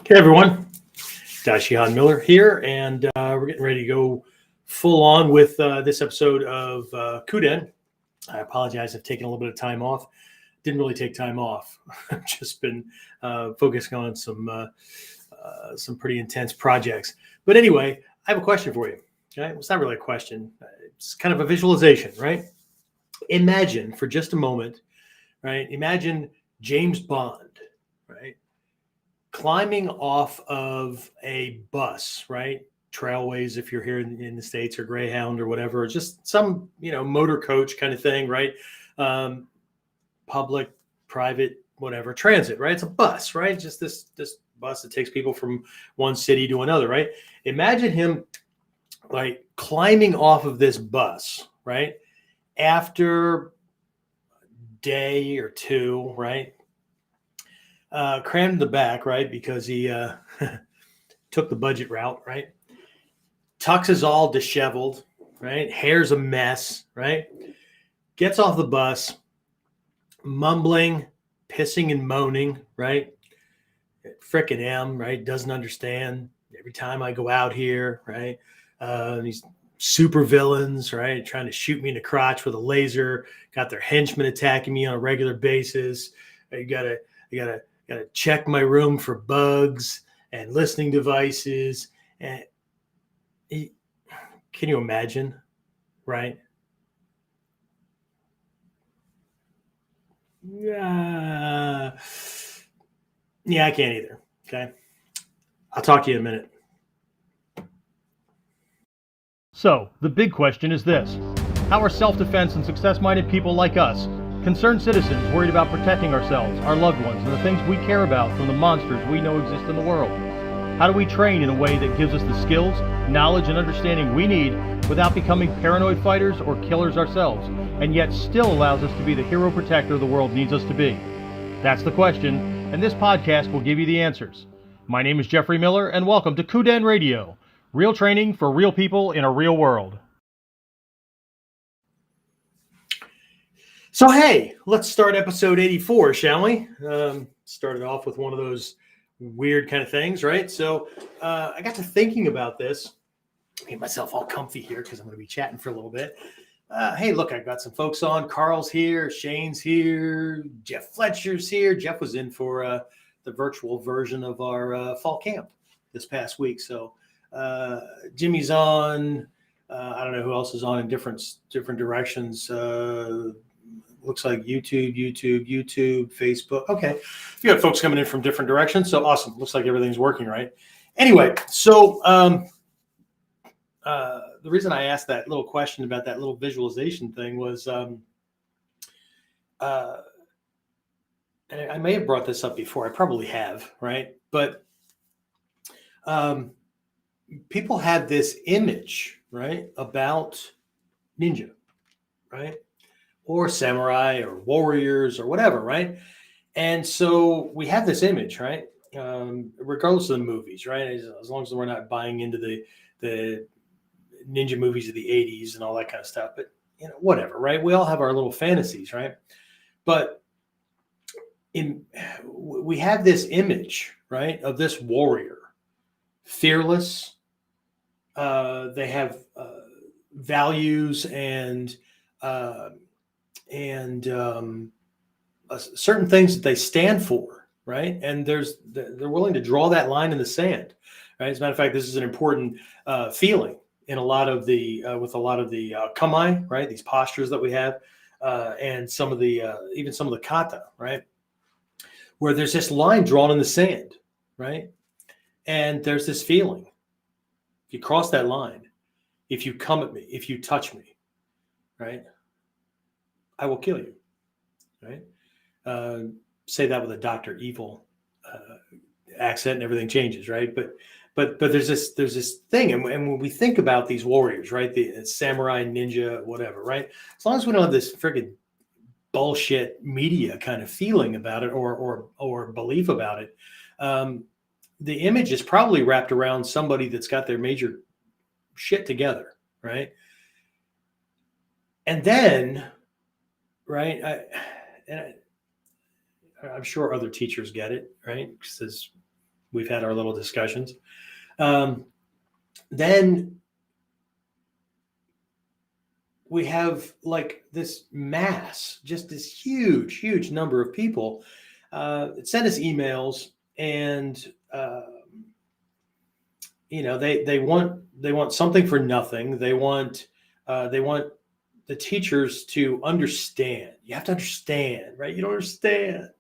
Hey everyone, Dashihan Miller here, and we're getting ready to go full on with this episode of KUDEN. I apologize, I've taken a little bit of time off. Didn't really take time off. I've just been focusing on some pretty intense projects. But anyway, I have a question for you. Okay? It's not really a question. It's kind of a visualization, right? Imagine for just a moment, right? Imagine James Bond, right? Climbing off of a bus, right? Trailways, if you're here in the States, or Greyhound or whatever, or just some, motor coach kind of thing, right? Public, private, whatever, transit, right? It's a bus, right? Just this bus that takes people from one city to another, right? Imagine him like climbing off of this bus, right? After a day or two, right? Crammed in the back, right? Because he took the budget route, right? Tux is all disheveled, right? Hair's a mess, right? Gets off the bus, mumbling, pissing and moaning, right? Frickin' M, right? Doesn't understand. Every time I go out here, right? These super villains, right? Trying to shoot me in the crotch with a laser. Got their henchmen attacking me on a regular basis. You gotta check my room for bugs and listening devices. And can you imagine, right? Yeah, I can't either. Okay. I'll talk to you in a minute. So, the big question is this. How are self-defense and success-minded people like us, concerned citizens worried about protecting ourselves, our loved ones, and the things we care about from the monsters we know exist in the world? How do we train in a way that gives us the skills, knowledge, and understanding we need without becoming paranoid fighters or killers ourselves, and yet still allows us to be the hero protector the world needs us to be? That's the question, and this podcast will give you the answers. My name is Jeffrey Miller, and welcome to KUDEN Radio, real training for real people in a real world. So, hey, let's start episode 84, shall we? Started off with one of those weird kind of things, right? So I got to thinking about this. Made myself all comfy here because I'm going to be chatting for a little bit. Hey, look, I've got some folks on. Carl's here. Shane's here. Jeff Fletcher's here. Jeff was in for the virtual version of our fall camp this past week. So Jimmy's on. I don't know who else is on in different directions. Looks like YouTube, Facebook. Okay. You got folks coming in from different directions. So awesome. Looks like everything's working right. Anyway, so the reason I asked that little question about that little visualization thing was, and I may have brought this up before. I probably have, right? But people have this image, right, about ninja, right? Or samurai or warriors or whatever, right? And so we have this image, right? Regardless of the movies, right? As long as we're not buying into the ninja movies of the 80s and all that kind of stuff, but whatever, right? We all have our little fantasies, right? But we have this image, right, of this warrior, fearless. They have values and certain things that they stand for, right? And they're willing to draw that line in the sand, right? As a matter of fact, this is an important feeling in a lot of the with a lot of the kamae, right? These postures that we have, and some of the even some of the kata, right? Where there's this line drawn in the sand, right? And there's this feeling. If you cross that line, if you come at me, if you touch me, right, I will kill you, right? Say that with a Dr. Evil accent and everything changes, right? But there's this thing, and when we think about these warriors, right, the samurai, ninja, whatever, right? As long as we don't have this friggin' bullshit media kind of feeling about it or belief about it, the image is probably wrapped around somebody that's got their major shit together, right? And then, right, I'm sure other teachers get it, right? Because we've had our little discussions. Then we have like this mass, just this huge number of people send us emails, and they want something for nothing. They want the teachers to understand. You have to understand, right? You don't understand,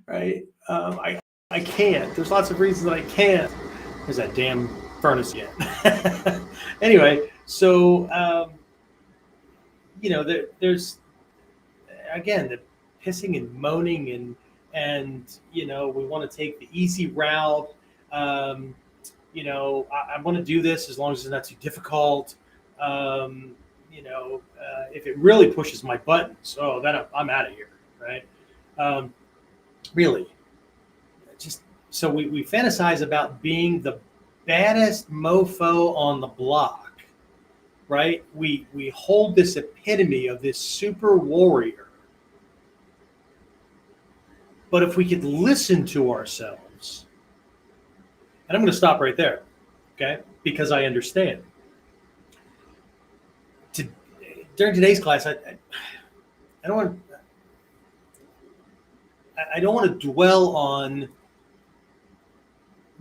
right? I can't. There's lots of reasons that I can't. There's that damn furnace again. Anyway, so there's again the pissing and moaning, and we want to take the easy route. I want to do this as long as it's not too difficult. If it really pushes my buttons, then I'm out of here, right? Really, just so we fantasize about being the baddest mofo on the block, right? We hold this epitome of this super warrior. But if we could listen to ourselves, and I'm going to stop right there, okay? Because I understand. During today's class, I don't want to dwell on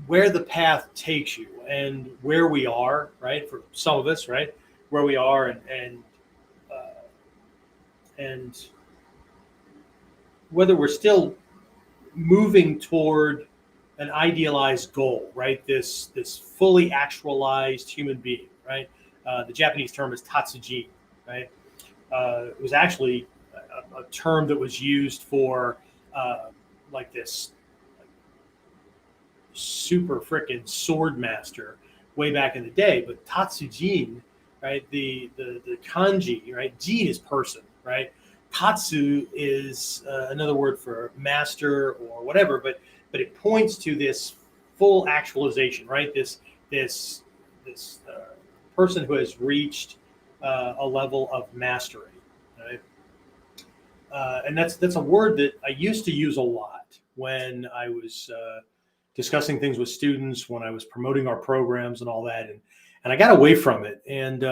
where the path takes you and where we are, right? For some of us, right, where we are, and whether we're still moving toward an idealized goal, right? This fully actualized human being, right? The Japanese term is tatsujin, right? It was actually a term that was used for like this super frickin' sword master way back in the day. But tatsujin, right? The kanji, right? Jin is person, right? Tatsu is another word for master or whatever, but it points to this full actualization, right? This person who has reached a level of mastery, right? And that's a word that I used to use a lot when I was discussing things with students, when I was promoting our programs and all that, and I got away from it, and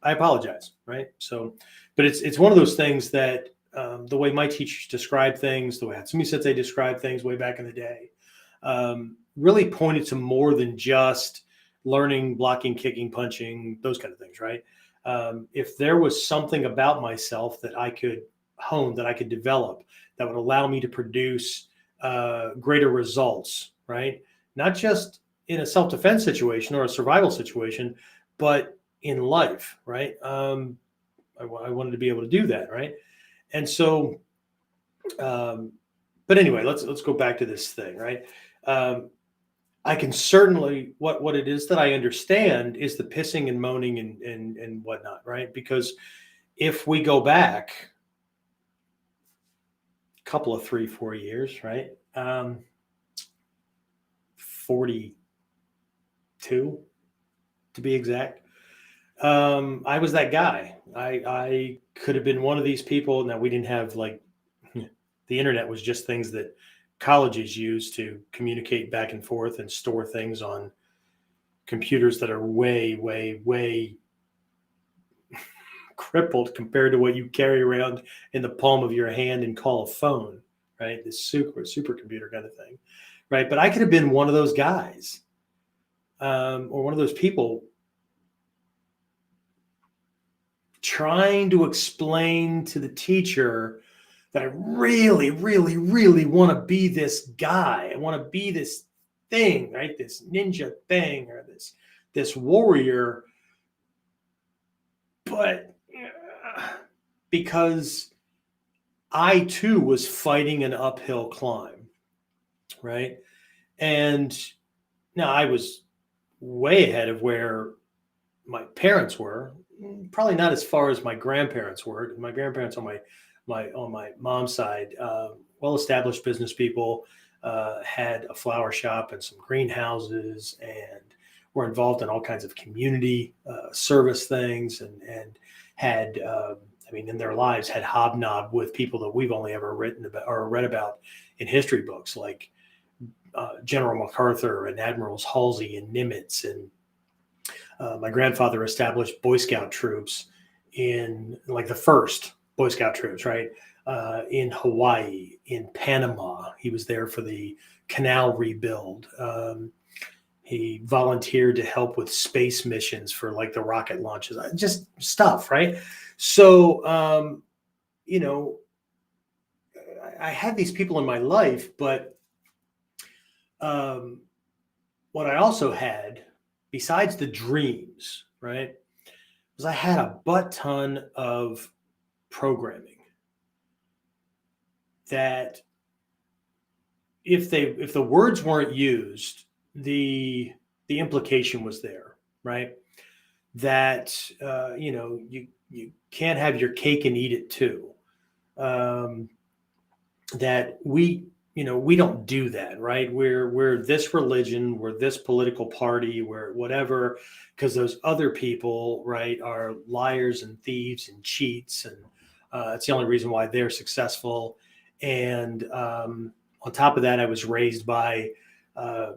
I apologize, right? So, but it's one of those things that the way my teachers describe things, the way Hatsumi Sensei described things way back in the day, really pointed to more than just learning, blocking, kicking, punching, those kind of things, right? If there was something about myself that I could hone, that I could develop, that would allow me to produce greater results, right? Not just in a self-defense situation or a survival situation, but in life, right? I wanted to be able to do that, right? And so, but anyway, let's go back to this thing, right? I can certainly what it is that I understand is the pissing and moaning and whatnot, right? Because if we go back a couple of 3-4 years, right? 42 to be exact. I was that guy. I could have been one of these people. Now, we didn't have like the internet was just things that colleges use to communicate back and forth and store things on computers that are way crippled compared to what you carry around in the palm of your hand and call a phone, right? This supercomputer kind of thing, right? But I could have been one of those guys, or one of those people trying to explain to the teacher that I really want to be this guy. I want to be this thing, right? This ninja thing, or this warrior. But because I too was fighting an uphill climb, right? And now I was way ahead of where my parents were, probably not as far as my grandparents were. My grandparents on my mom's side, well-established business people, had a flower shop and some greenhouses, and were involved in all kinds of community service things, and had, in their lives had hobnobbed with people that we've only ever written about or read about in history books, like General MacArthur and Admirals Halsey and Nimitz. And my grandfather established Boy Scout troops in like the first Boy Scout troops, right? In Hawaii, in Panama. He was there for the canal rebuild. He volunteered to help with space missions for like the rocket launches, just stuff, right? So, you know, I had these people in my life, but what I also had, besides the dreams, right, was I had a butt ton of programming that if the words weren't used, the implication was there, right? That you can't have your cake and eat it too. That we don't do that, right? We're this religion, we're this political party, we're whatever, because those other people, right, are liars and thieves and cheats, and it's the only reason why they're successful. And on top of that, I was raised by a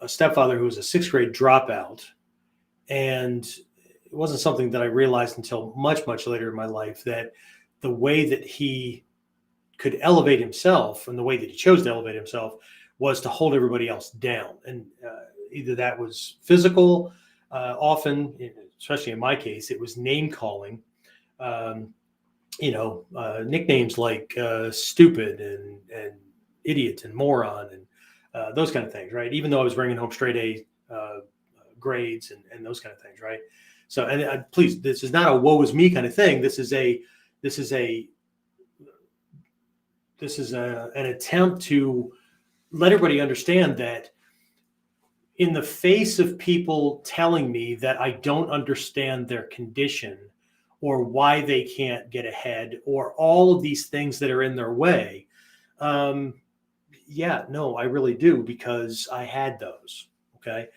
stepfather who was a sixth grade dropout, and it wasn't something that I realized until much, much later in my life, that the way that he could elevate himself and the way that he chose to elevate himself was to hold everybody else down. And either that was physical, often, especially in my case, it was name calling, nicknames like stupid and idiot and moron and those kind of things, right? Even though I was bringing home straight A grades and those kind of things, right? So, and please, this is not a woe is me kind of thing. This is an attempt to let everybody understand that in the face of people telling me that I don't understand their condition or why they can't get ahead or all of these things that are in their way, I really do, because I had those. Okay.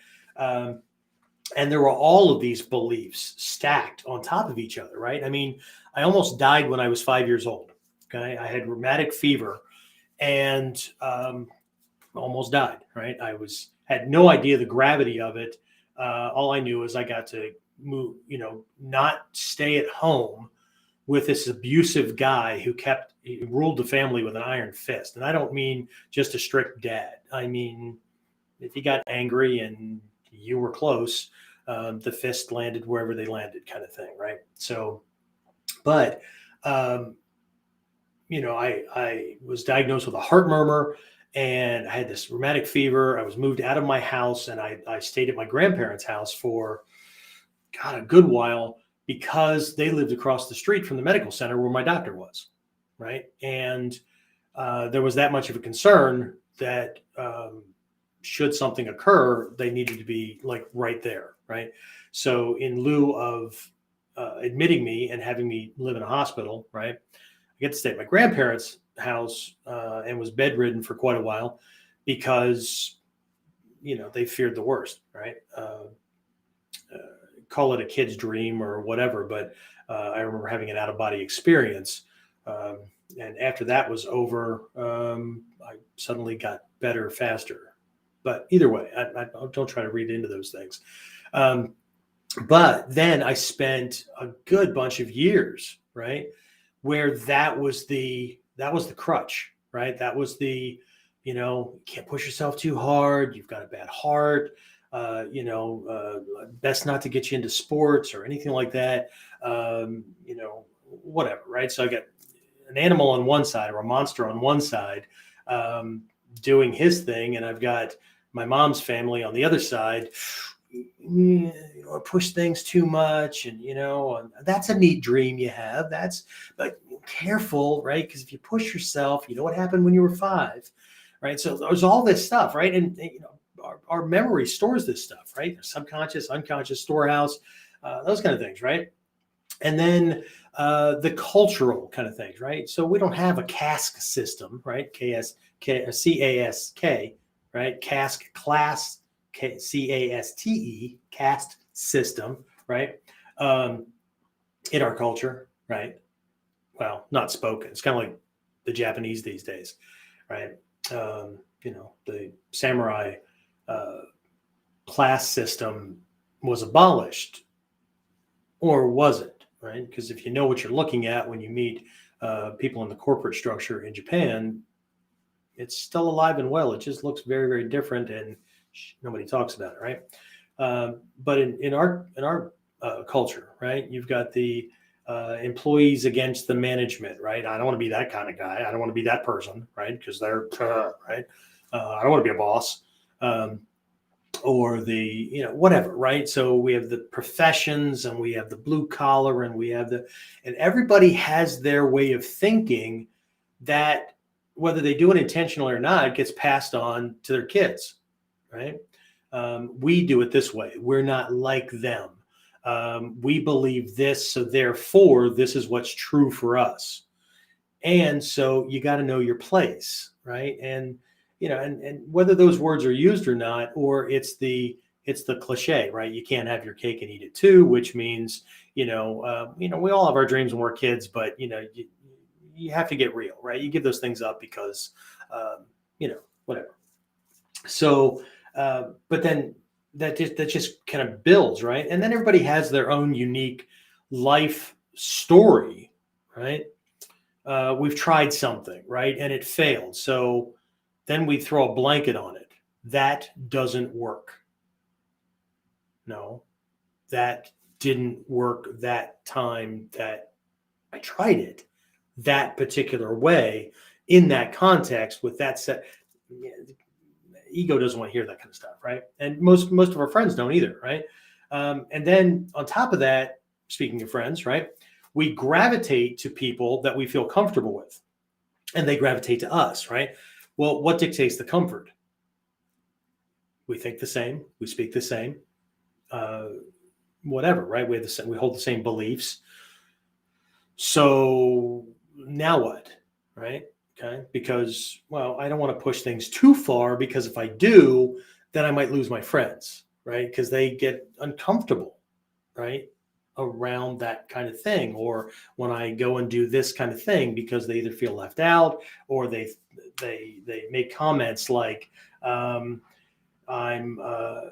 And there were all of these beliefs stacked on top of each other, right? I mean, I almost died when I was 5 years old. Okay. I had rheumatic fever and almost died, right? Had no idea the gravity of it. All I knew is I got to move, not stay at home with this abusive guy who he ruled the family with an iron fist. And I don't mean just a strict dad. I mean, if he got angry and you were close, the fist landed wherever they landed, kind of thing, right? So, but I was diagnosed with a heart murmur and I had this rheumatic fever. I was moved out of my house and I stayed at my grandparents' house for, God, a good while, because they lived across the street from the medical center where my doctor was, right? And there was that much of a concern that should something occur, they needed to be like right there, right? So in lieu of admitting me and having me live in a hospital, right, I get to stay at my grandparents' house and was bedridden for quite a while because, they feared the worst, right? Call it a kid's dream or whatever, but I remember having an out-of-body experience. And after that was over, I suddenly got better faster. But either way, I don't try to read into those things. But then I spent a good bunch of years, right, where that was the crutch, right? That was the, you can't push yourself too hard. You've got a bad heart. Best not to get you into sports or anything like that. Whatever, right? So I got an animal on one side or a monster on one side doing his thing, and I've got my mom's family on the other side. Push things too much, and that's a neat dream you have. But careful, right? Because if you push yourself, what happened when you were 5, right? So there's all this stuff, right? And our memory stores this stuff, right? Subconscious, unconscious storehouse, those kind of things, right? And then the cultural kind of things, right? So we don't have a caste system, right? CASK, right? Caste, class, CASTE, caste system, right? In our culture, right? Well, not spoken. It's kind of like the Japanese these days, right? the samurai class system was abolished, or was it, right? Because if you know what you're looking at when you meet people in the corporate structure in Japan, it's still alive and well. It just looks very, very different, and nobody talks about it, right? But in our culture, right, you've got the employees against the management, right? I don't want to be that kind of guy. I don't want to be that person, right? Because they're right. I don't want to be a boss, or the whatever, right? So we have the professions, and we have the blue collar, and we have and everybody has their way of thinking that, whether they do it intentionally or not, it gets passed on to their kids, right? We do it this way. We're not like them. We believe this, so therefore this is what's true for us. And so you got to know your place, right? And and whether those words are used or not, or it's the cliche, right? You can't have your cake and eat it too, which means we all have our dreams when we're kids, but you have to get real, right? You give those things up because whatever. So but then that just kind of builds, right? And then everybody has their own unique life story, right? We've tried something, right, and it failed, so then we throw a blanket on it. That doesn't work. No, that didn't work that time that I tried it that particular way, in that context, with that set. Ego doesn't want to hear that kind of stuff, right? And most of our friends don't either, right? And then on top of that, speaking of friends, right, we gravitate to people that we feel comfortable with, and they gravitate to us, right? Well, what dictates the comfort? We think the same, we speak the same, whatever, right? We hold the same beliefs. So now what, right? Okay, because, well, I don't want to push things too far, because if I do, then I might lose my friends, right? Because they get uncomfortable, right, around that kind of thing. Or when I go and do this kind of thing, because they either feel left out, or they make comments like, I'm, oh,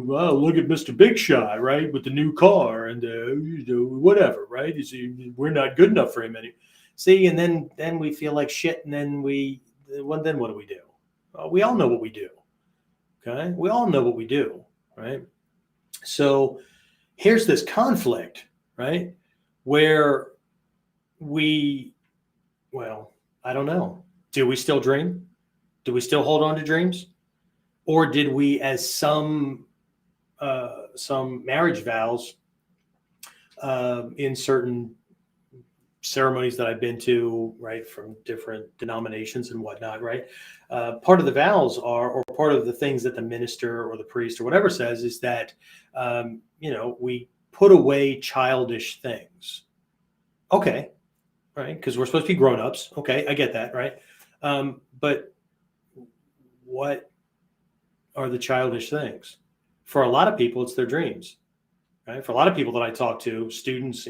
well, look at Mr. Big Shot, right, with the new car, and whatever, right? We're not good enough for him anymore. See, and then we feel like shit, and then then what do we do? We all know what we do. Okay, we all know what we do, right? So here's this conflict, right, where I don't know. Do we still dream? Do we still hold on to dreams? Or did we, as some marriage vows in certain ceremonies that I've been to, right, from different denominations and whatnot, right, part of the vows or part of the things that the minister or the priest or whatever says is that, we put away childish things. Okay, right, because we're supposed to be grown-ups. Okay, I get that, right? But what are the childish things? For a lot of people, it's their dreams. Right? For a lot of people that I talk to, students,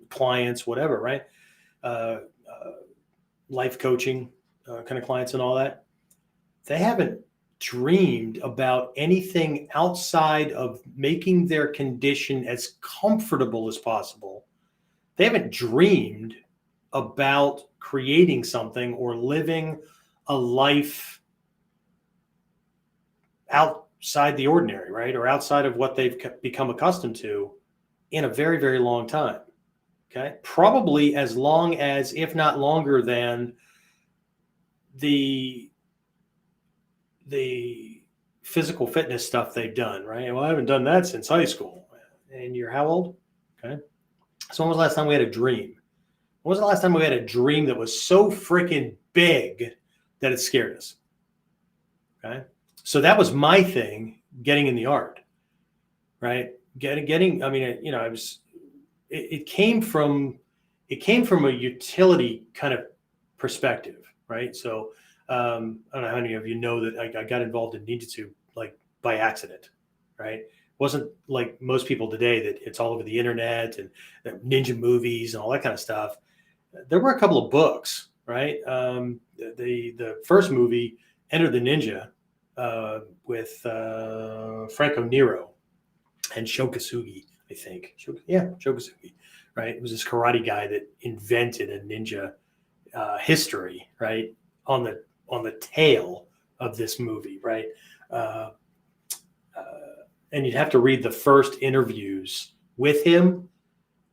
clients, whatever, right? Life coaching kind of clients and all that, they haven't dreamed about anything outside of making their condition as comfortable as possible. They haven't dreamed about creating something or living a life outside the ordinary, right? Or outside of what they've become accustomed to in a very, very long time. Okay. Probably as long as, if not longer than, the physical fitness stuff they've done, right? Well, I haven't done that since high school. And you're how old? Okay. So when was the last time we had a dream? When was the last time we had a dream that was so freaking big that it scared us? Okay. So that was my thing, getting in the art, right? Getting. I mean, it came from a utility kind of perspective, right? So I don't know how many of you know that I got involved in Ninjutsu like by accident, right? It wasn't like most people today that it's all over the internet and ninja movies and all that kind of stuff. There were a couple of books right? The first movie, Enter the Ninja, with Franco Nero and Shokasugi, I think. Shokasugi, right? It was this karate guy that invented a ninja history, right? On the tail of this movie, right? Uh, and you'd have to read the first interviews with him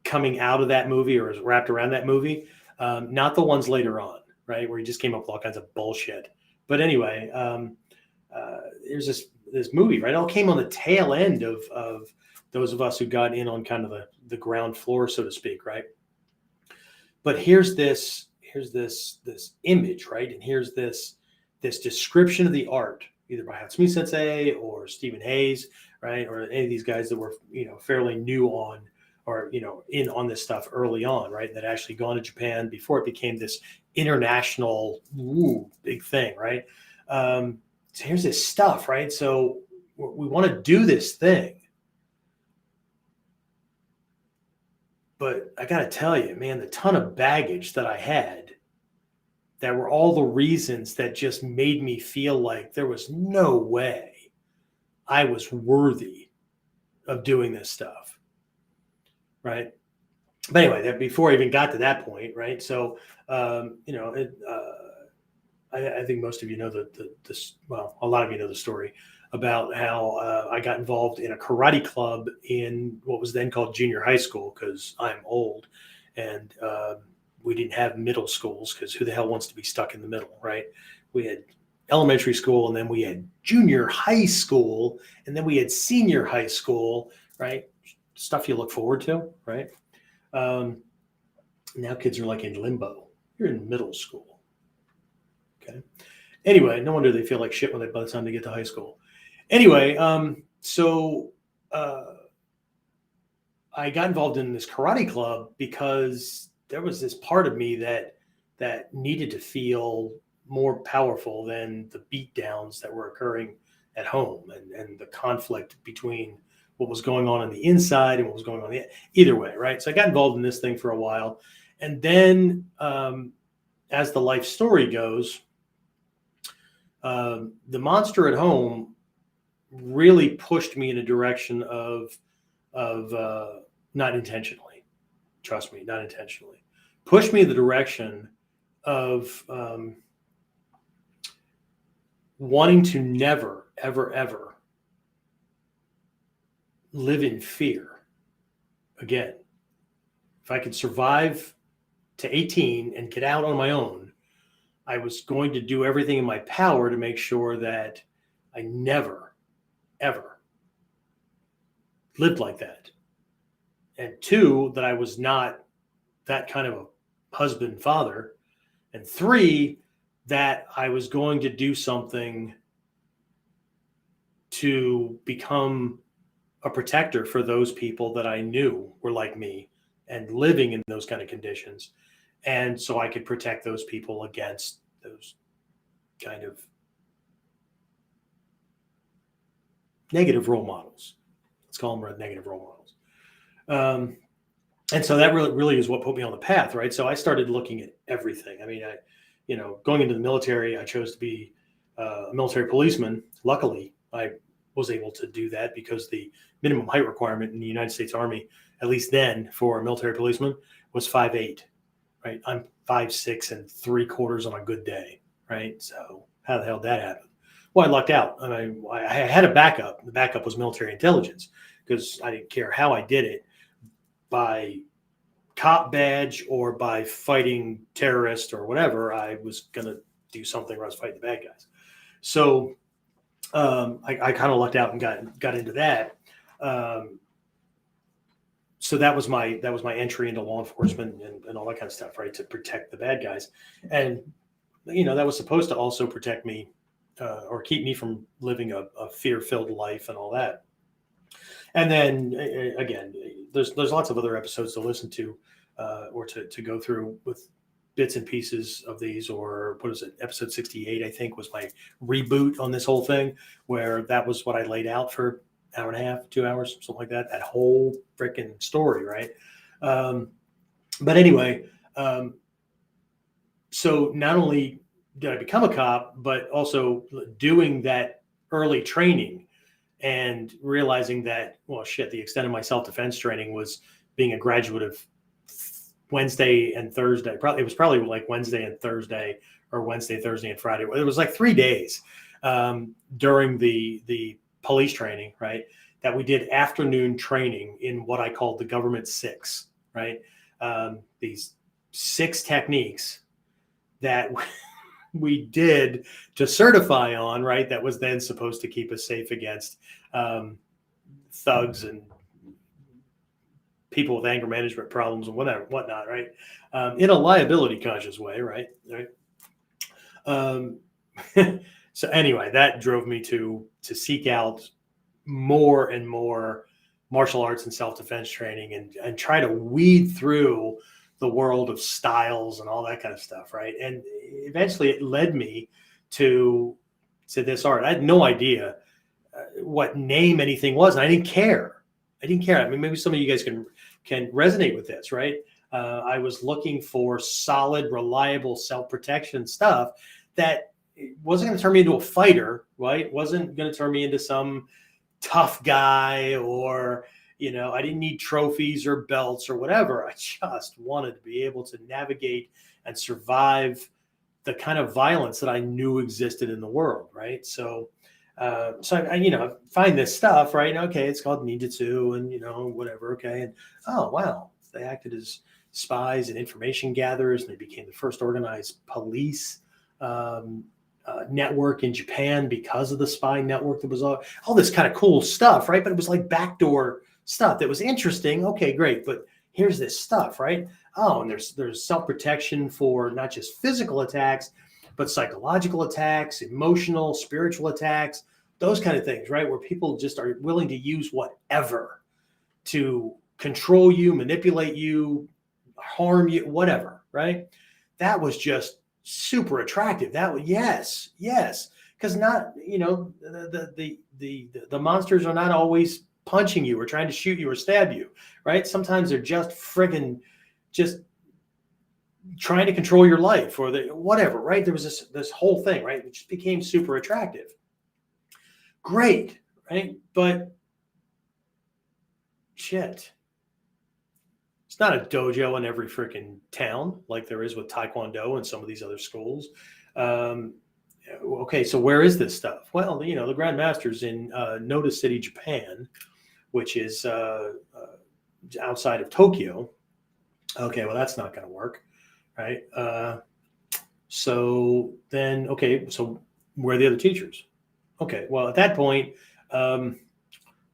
coming out of that movie or is wrapped around that movie, not the ones later on, right, where he just came up with all kinds of bullshit. But anyway, there's this movie, right? It all came on the tail end of those of us who got in on kind of the ground floor, so to speak, right? But here's this image, right? And here's this description of the art, either by Hatsumi Sensei or Stephen Hayes, right? Or any of these guys that were, fairly new on or, in on this stuff early on, right? That actually gone to Japan before it became this international big thing, right? So here's this stuff, right? So we want to do this thing. But I got to tell you, man, the ton of baggage that I had that were all the reasons that just made me feel like there was no way I was worthy of doing this stuff. Right. But anyway, before I even got to that point, right? So, I think most of you know a lot of you know the story about how I got involved in a karate club in what was then called junior high school, because I'm old, and we didn't have middle schools because who the hell wants to be stuck in the middle, right? We had elementary school, and then we had junior high school, and then we had senior high school, right? Stuff you look forward to, right? Now kids are like in limbo. You're in middle school. Okay. Anyway, no wonder they feel like shit by the time they get to high school. Anyway, so I got involved in this karate club because there was this part of me that needed to feel more powerful than the beatdowns that were occurring at home and the conflict between what was going on the inside and what was going on either way, right? So I got involved in this thing for a while. And then as the life story goes, the monster at home really pushed me in a direction of not intentionally, trust me, not intentionally, pushed me in the direction of wanting to never, ever, ever live in fear again. If I could survive to 18 and get out on my own, I was going to do everything in my power to make sure that I never, ever lived like that. And two, that I was not that kind of a husband, father. And three, that I was going to do something to become a protector for those people that I knew were like me and living in those kind of conditions. And so I could protect those people against those kind of negative role models. Let's call them negative role models. And so that really is what put me on the path, right? So I started looking at everything. I mean, going into the military, I chose to be a military policeman. Luckily, I was able to do that because the minimum height requirement in the United States Army, at least then for a military policeman, was 5'8", right? I'm 5'6 3/4" on a good day, right? So how the hell did that happen? Well, I lucked out. I had a backup. The backup was military intelligence because I didn't care how I did it, by cop badge or by fighting terrorists or whatever. I was going to do something where I was fighting the bad guys. So I kind of lucked out and got into that. So that was my entry into law enforcement and all that kind of stuff, right? To protect the bad guys. And, that was supposed to also protect me or keep me from living a fear-filled life and all that. And then again, there's lots of other episodes to listen to or to go through with bits and pieces of these, or what is it? Episode 68, I think, was my reboot on this whole thing, where that was what I laid out for an hour and a half, 2 hours, something like that whole freaking story. Right. But anyway, so not only did I become a cop, but also doing that early training and realizing that, well, shit, the extent of my self-defense training was being a graduate of Wednesday and Thursday. It was probably like Wednesday and Thursday, or Wednesday, Thursday, and Friday. It was like 3 days during the police training, right? That we did afternoon training in what I called the government six, right? These 6 techniques that we did to certify on, right? That was then supposed to keep us safe against thugs and people with anger management problems and whatnot, right? In a liability conscious way, right? So anyway, that drove me to seek out more and more martial arts and self-defense training and try to weed through the world of styles and all that kind of stuff, right? And eventually it led me to this art. I had no idea what name anything was, and I didn't care. I mean, maybe some of you guys can resonate with this, right? I was looking for solid, reliable self-protection stuff that wasn't going to turn me into a fighter, right? Wasn't going to turn me into some tough guy, or, I didn't need trophies or belts or whatever. I just wanted to be able to navigate and survive the kind of violence that I knew existed in the world, right? So I find this stuff, right? Okay, it's called Ninjutsu and, whatever. Okay. And, oh, wow. They acted as spies and information gatherers, and they became the first organized police network in Japan because of the spy network that was all this kind of cool stuff, right? But it was like backdoor stuff that was interesting. Okay, great. But here's this stuff, right? Oh, and there's self-protection for not just physical attacks, but psychological attacks, emotional, spiritual attacks, those kind of things, right? Where people just are willing to use whatever to control you, manipulate you, harm you, whatever, right? That was just super attractive. That was, yes. Because not, the monsters are not always punching you or trying to shoot you or stab you, right? Sometimes they're just friggin' just trying to control your life or whatever, right? There was this whole thing, right? It just became super attractive. Great, right? But shit. It's not a dojo in every freaking town like there is with Taekwondo and some of these other schools. Okay, so where is this stuff? Well, the Grandmaster's in Noda City, Japan, which is outside of Tokyo. Okay, well, that's not going to work, right? So where are the other teachers? Okay, well, at that point,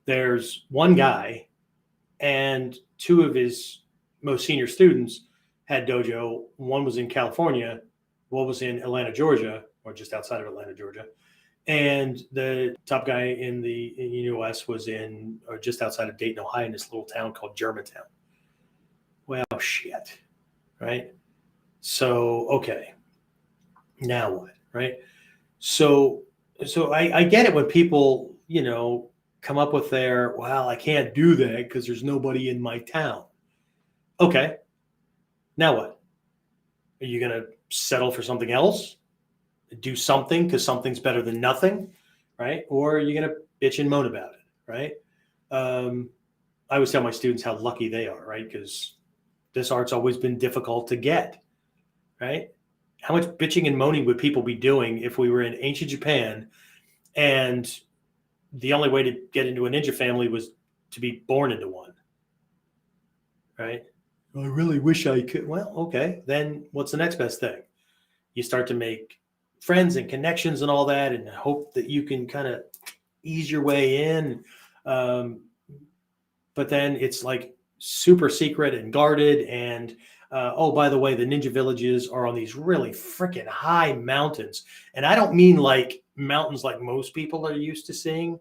there's one guy and 2 of his most senior students had dojo. One was in California, one was in Atlanta, Georgia, or just outside of Atlanta, Georgia. And the top guy in the U.S. was in, or just outside of Dayton, Ohio, in this little town called Germantown. Well, shit, right? So, okay, now what, right? So I get it when people, come up with I can't do that because there's nobody in my town. Okay, now what? Are you going to settle for something else? Do something because something's better than nothing, right? Or are you going to bitch and moan about it, right? I always tell my students how lucky they are, right? Because this art's always been difficult to get, right? How much bitching and moaning would people be doing if we were in ancient Japan and the only way to get into a ninja family was to be born into one, right? I really wish I could. Well, okay, then what's the next best thing? You start to make friends and connections and all that and hope that you can kind of ease your way in. But then it's like super secret and guarded. And by the way, the ninja villages are on these really freaking high mountains. And I don't mean like mountains like most people are used to seeing.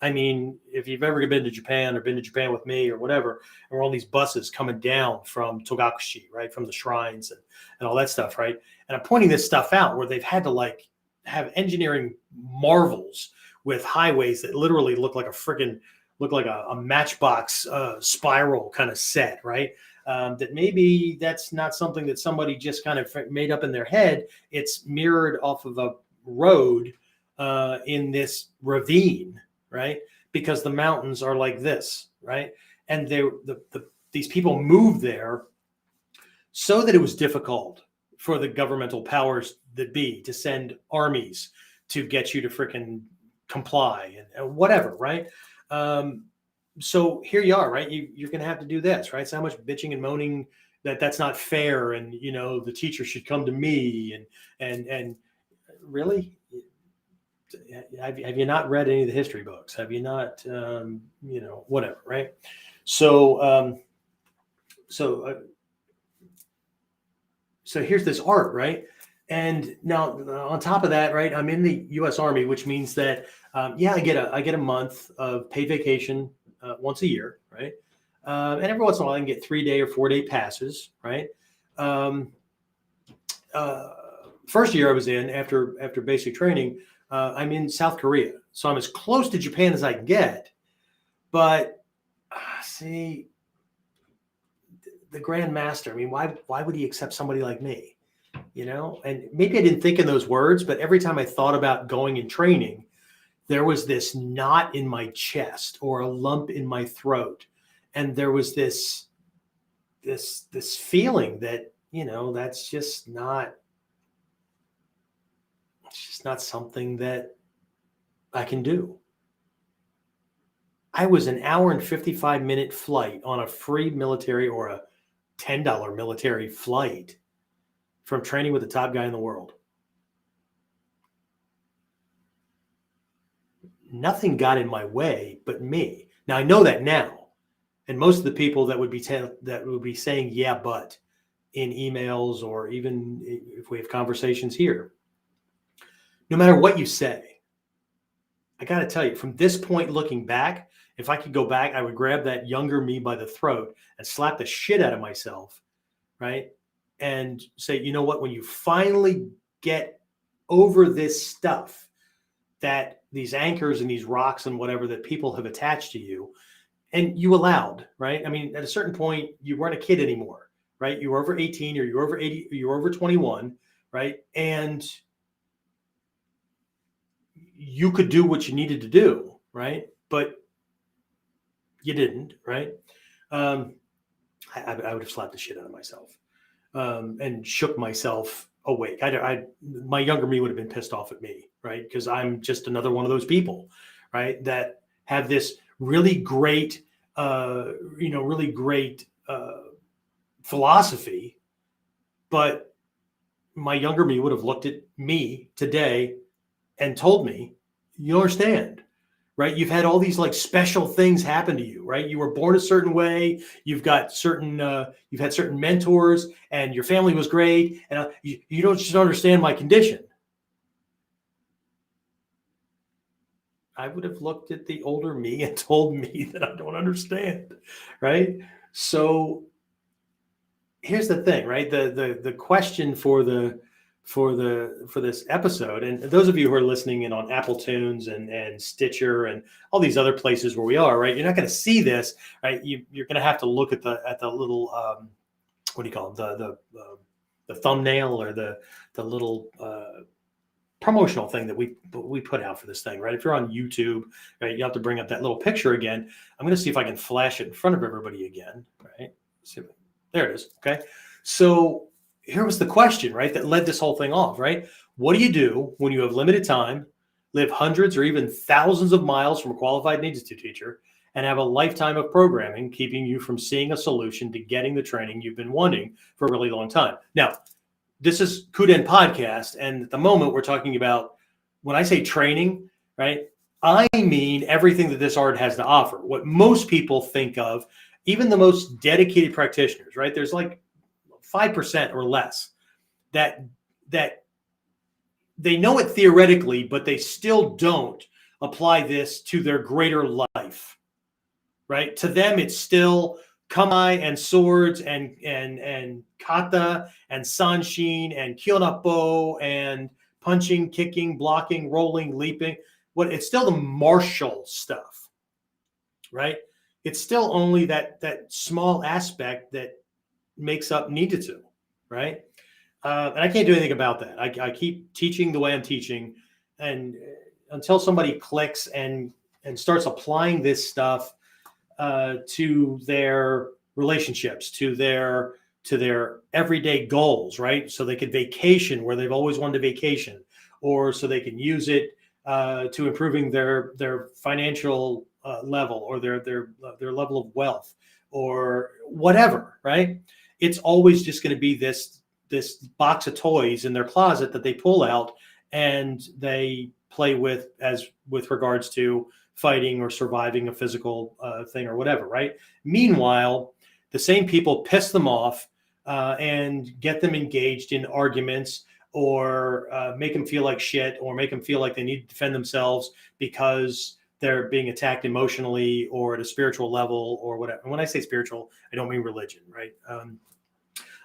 I mean, if you've ever been to Japan or been to Japan with me or whatever, and we're on these buses coming down from Togakushi, right, from the shrines and all that stuff, right? And I'm pointing this stuff out where they've had to like have engineering marvels with highways that literally look like a matchbox spiral kind of set, right? that maybe that's not something that somebody just kind of made up in their head. It's mirrored off of a road in this ravine, right? Because the mountains are like this, right? And these people moved there so that it was difficult for the governmental powers that be to send armies to get you to frickin' comply and whatever, right? So here you are, right? You're going to have to do this, right? So how much bitching and moaning that's not fair, and the teacher should come to me, and really, have you not read any of the history books? Have you not, whatever, right? So here's this art, right? And now on top of that, right, I'm in the U.S. Army, which means that, I get a month of paid vacation once a year, right? And every once in a while I can get 3-day or 4-day passes, right? First year I was in after basic training, I'm in South Korea. So I'm as close to Japan as I can get. But see, the Grand Master, I mean, why would he accept somebody like me? And maybe I didn't think in those words, but every time I thought about going and training, there was this knot in my chest or a lump in my throat. And there was this feeling that, that's just not, it's just not something that I can do. I was an hour and 55-minute flight on a free military or a $10 military flight from training with the top guy in the world. Nothing got in my way but me. Now I know that now, and most of the people that would be saying "yeah, but" in emails or even if we have conversations here, no matter what you say, I got to tell you, from this point looking back, if I could go back, I would grab that younger me by the throat and slap the shit out of myself, right? And say, you know what? When you finally get over this stuff, that these anchors and these rocks and whatever that people have attached to you, and you allowed, right? I mean, at a certain point, you weren't a kid anymore, right? You were over 18 or you were over 80, you were over 21, right? And you could do what you needed to do, right? But you didn't, right? I would have slapped the shit out of myself and shook myself awake. My younger me would have been pissed off at me, right? Because I'm just another one of those people, right? That have this really great, philosophy, but my younger me would have looked at me today and told me, you understand, right? You've had all these like special things happen to you, right? You were born a certain way. You've had certain mentors, and your family was great, and you don't just understand my condition. I would have looked at the older me and told me that I don't understand, right? So here's the thing, right? The question for this episode, and those of you who are listening in on Apple Tunes and Stitcher and all these other places where we are, right? You're not going to see this, right? You're going to have to look at the little what do you call it? The thumbnail or the little promotional thing that we put out for this thing, right? If you're on YouTube, right, you have to bring up that little picture again. I'm going to see if I can flash it in front of everybody again, right? There it is. Okay, so here was the question, right, that led this whole thing off, right? What do you do when you have limited time, live hundreds or even thousands of miles from a qualified Ninjutsu teacher, and have a lifetime of programming keeping you from seeing a solution to getting the training you've been wanting for a really long time? Now, this is KUDEN podcast, and at the moment we're talking about, when I say training, right, I mean everything that this art has to offer. What most people think of, even the most dedicated practitioners, right? There's like 5% or less that they know it theoretically, but they still don't apply this to their greater life, right? To them, it's still kamae and swords and kata and sanshin and kyonappo and punching, kicking, blocking, rolling, leaping. It's still the martial stuff, right? It's still only that small aspect that makes up Ninjutsu, right? And I can't do anything about that. I keep teaching the way I'm teaching, and until somebody clicks and starts applying this stuff to their relationships, to their everyday goals, right? So they could vacation where they've always wanted to vacation, or so they can use it to improving their financial level, or their level of wealth, or whatever, right? It's always just going to be this box of toys in their closet that they pull out and they play with with regards to fighting or surviving a physical thing or whatever, right? Meanwhile, the same people piss them off and get them engaged in arguments, or make them feel like shit, or make them feel like they need to defend themselves because they're being attacked emotionally or at a spiritual level or whatever. And when I say spiritual, I don't mean religion, right?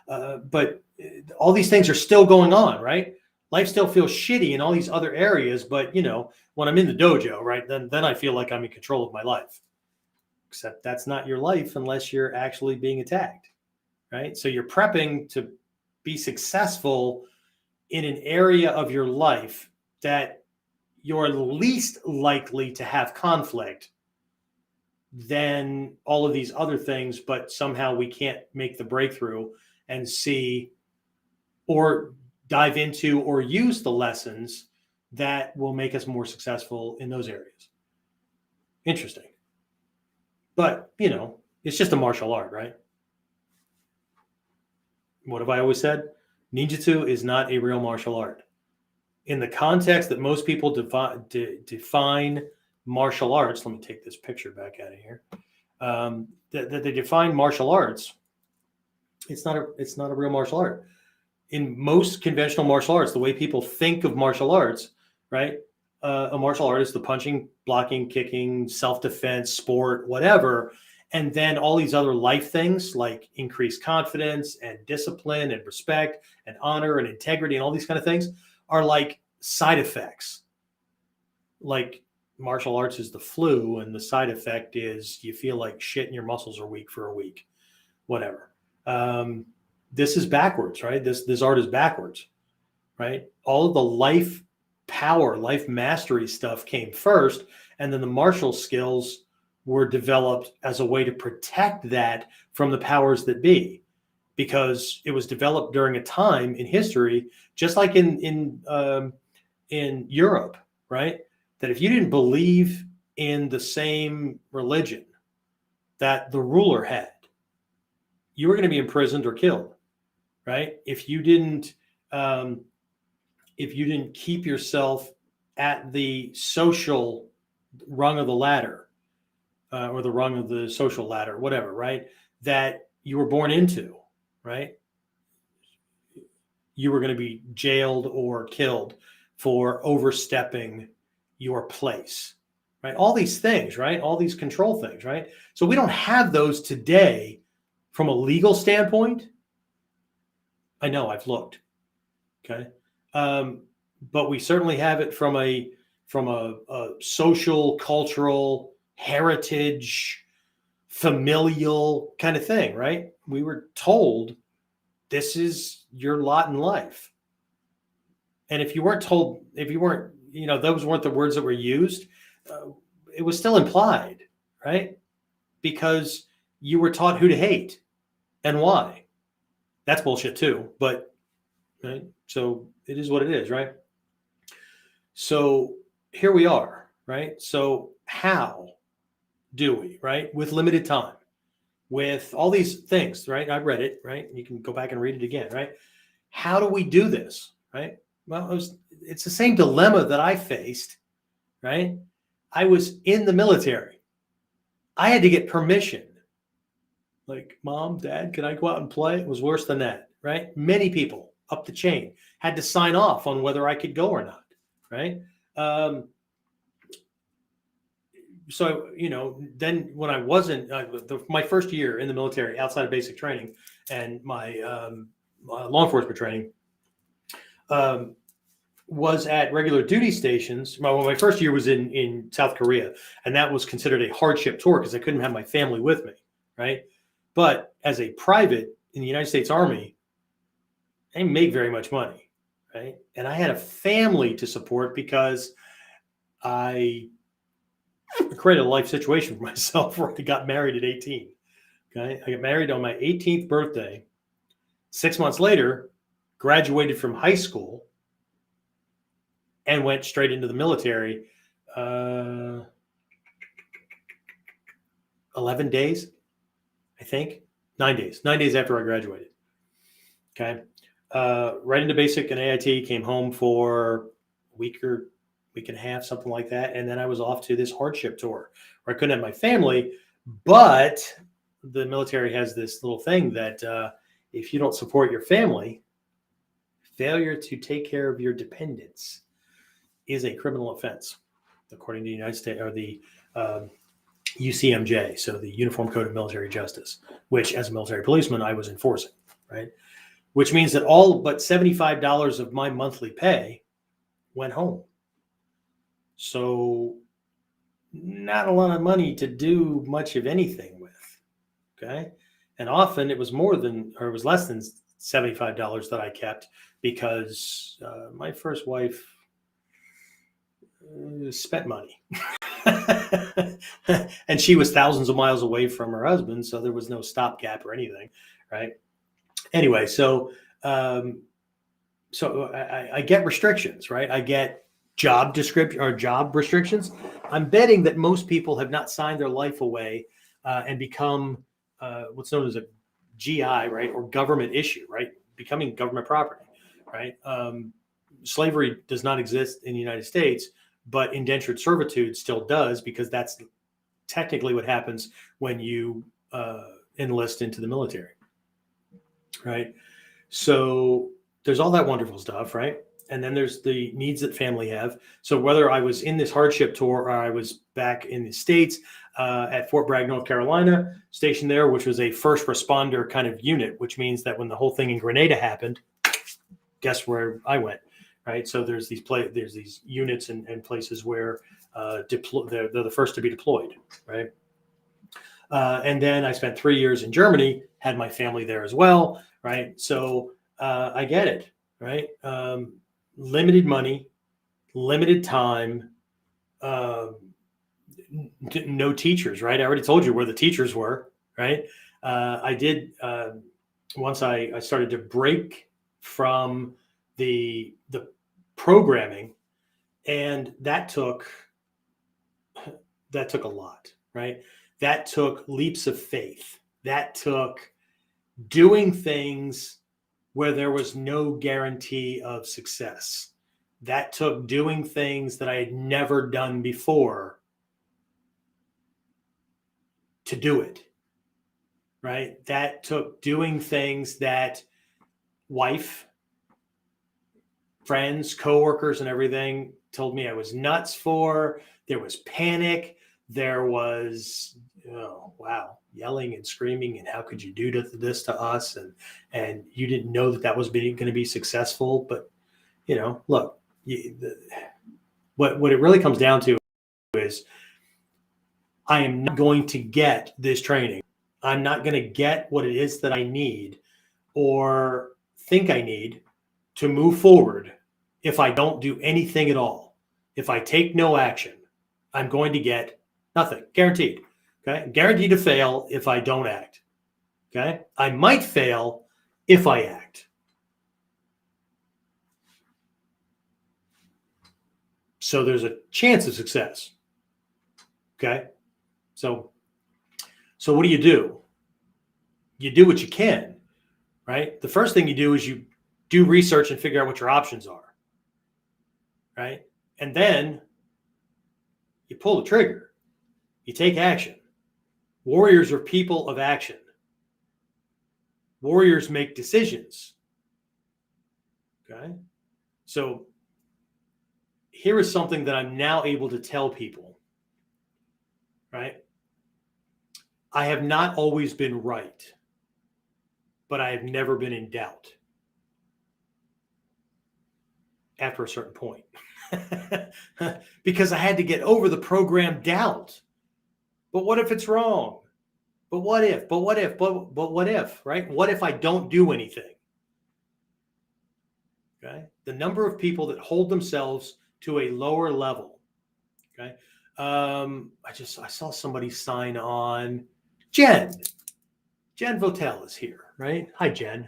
But all these things are still going on, right? Life still feels shitty in all these other areas, but when I'm in the dojo, right, then I feel like I'm in control of my life. Except that's not your life unless you're actually being attacked, right? So you're prepping to be successful in an area of your life that you're least likely to have conflict than all of these other things, but somehow we can't make the breakthrough and see or dive into or use the lessons that will make us more successful in those areas. Interesting. But, it's just a martial art, right? What have I always said? Ninjutsu is not a real martial art. In the context that most people define martial arts, let me take this picture back out of here, that they define martial arts, it's not a real martial art. In most conventional martial arts, the way people think of martial arts, right? A martial art is the punching, blocking, kicking, self-defense, sport, whatever. And then all these other life things like increased confidence and discipline and respect and honor and integrity and all these kind of things are like side effects. Like martial arts is the flu, and the side effect is you feel like shit and your muscles are weak for a week, whatever. This is backwards, right? This art is backwards, right? All of the life power, life mastery stuff came first, and then the martial skills were developed as a way to protect that from the powers that be, because it was developed during a time in history, just like in Europe, right? That if you didn't believe in the same religion that the ruler had, you were going to be imprisoned or killed, right? If you didn't keep yourself at the social rung of the ladder, or the rung of the social ladder, whatever, right, that you were born into, right, you were going to be jailed or killed for overstepping your place, right? All these things, right? All these control things, right? So we don't have those today from a legal standpoint. I know, I've looked, okay, but we certainly have it from a social, cultural, heritage, familial kind of thing, right? We were told this is your lot in life. And if you weren't told, those weren't the words that were used, it was still implied, right? Because you were taught who to hate and why. That's bullshit too, but right? So it is what it is, right? So here we are, right? So how do we, right? With limited time, with all these things, right? I read it, right? You can go back and read it again, right? How do we do this, right? Well, it's the same dilemma that I faced, right? I was in the military. I had to get permission. Like, Mom, Dad, can I go out and play? It was worse than that, right? Many people up the chain had to sign off on whether I could go or not, right? So, then when I wasn't, my first year in the military outside of basic training and my law enforcement training was at regular duty stations. My first year was in South Korea, and that was considered a hardship tour because I couldn't have my family with me, right? But as a private in the United States Army, I didn't make very much money, right? And I had a family to support because I created a life situation for myself where I got married at 18. Okay. I got married on my 18th birthday. 6 months later, graduated from high school and went straight into the military. 11 days, I think. 9 days. 9 days after I graduated. Okay. Right into basic and AIT, came home for a week and a half, something like that. And then I was off to this hardship tour where I couldn't have my family, but the military has this little thing that if you don't support your family, failure to take care of your dependents is a criminal offense, according to the United States or the UCMJ, so the Uniform Code of Military Justice, which as a military policeman, I was enforcing, right? Which means that all but $75 of my monthly pay went home. So not a lot of money to do much of anything with, okay? And often it was less than $75 that I kept because my first wife spent money. And she was thousands of miles away from her husband, so there was no stopgap or anything, right? Anyway, so I get restrictions, right? I get job description or job restrictions. I'm betting that most people have not signed their life away and become what's known as a GI, right, or government issue, right, becoming government property, right? Slavery does not exist in the United States, but indentured servitude still does, because that's technically what happens when you enlist into the military, right? So there's all that wonderful stuff, right? And then there's the needs that family have. So whether I was in this hardship tour or I was back in the States at Fort Bragg, North Carolina, stationed there, which was a first responder kind of unit, which means that when the whole thing in Grenada happened, guess where I went, right? So there's these units and places where they're the first to be deployed, right? And then I spent 3 years in Germany, had my family there as well, right? So I get it, right? Limited money, limited time, no teachers, right? I already told you where the teachers were, right? I did once I started to break from the programming, and that took a lot, right? That took leaps of faith. That took doing things where there was no guarantee of success. That took doing things that I had never done before to do it, right? That took doing things that wife, friends, coworkers, and everything told me I was nuts for. There was panic. There was, oh, wow, yelling and screaming, and how could you do this to us? And you didn't know that was going to be successful. But, look, what it really comes down to is I am not going to get this training. I'm not going to get what it is that I need or think I need to move forward if I don't do anything at all. If I take no action, I'm going to get nothing, guaranteed. Okay, guaranteed to fail if I don't act. Okay, I might fail if I act. So there's a chance of success. Okay, so what do? You do what you can, right? The first thing you do is you do research and figure out what your options are, right? And then you pull the trigger. You take action. Warriors are people of action. Warriors make decisions. Okay? So here is something that I'm now able to tell people, right? I have not always been right, but I have never been in doubt after a certain point. Because I had to get over the program doubt. But what if it's wrong? But what if? But what if? But what if? Right? What if I don't do anything? Okay. The number of people that hold themselves to a lower level. Okay. I saw somebody sign on. Jen Votel is here, right? Hi, Jen.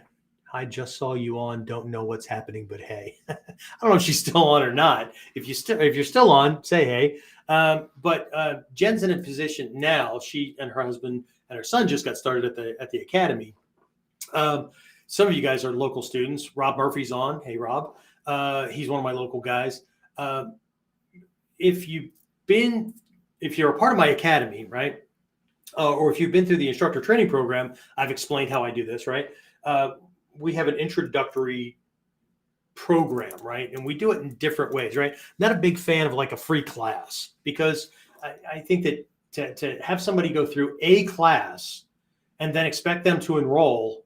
I just saw you on. Don't know what's happening, but hey, I don't know if she's still on or not. If you're still on, say hey. But Jen's in a position now. She and her husband and her son just got started at the academy. Some of you guys are local students. Rob Murphy's on. Hey, Rob. He's one of my local guys. If you're a part of my academy, right? Or if you've been through the instructor training program, I've explained how I do this, right? We have an introductory program, right? And we do it in different ways, right? Not a big fan of like a free class, because I think that to have somebody go through a class and then expect them to enroll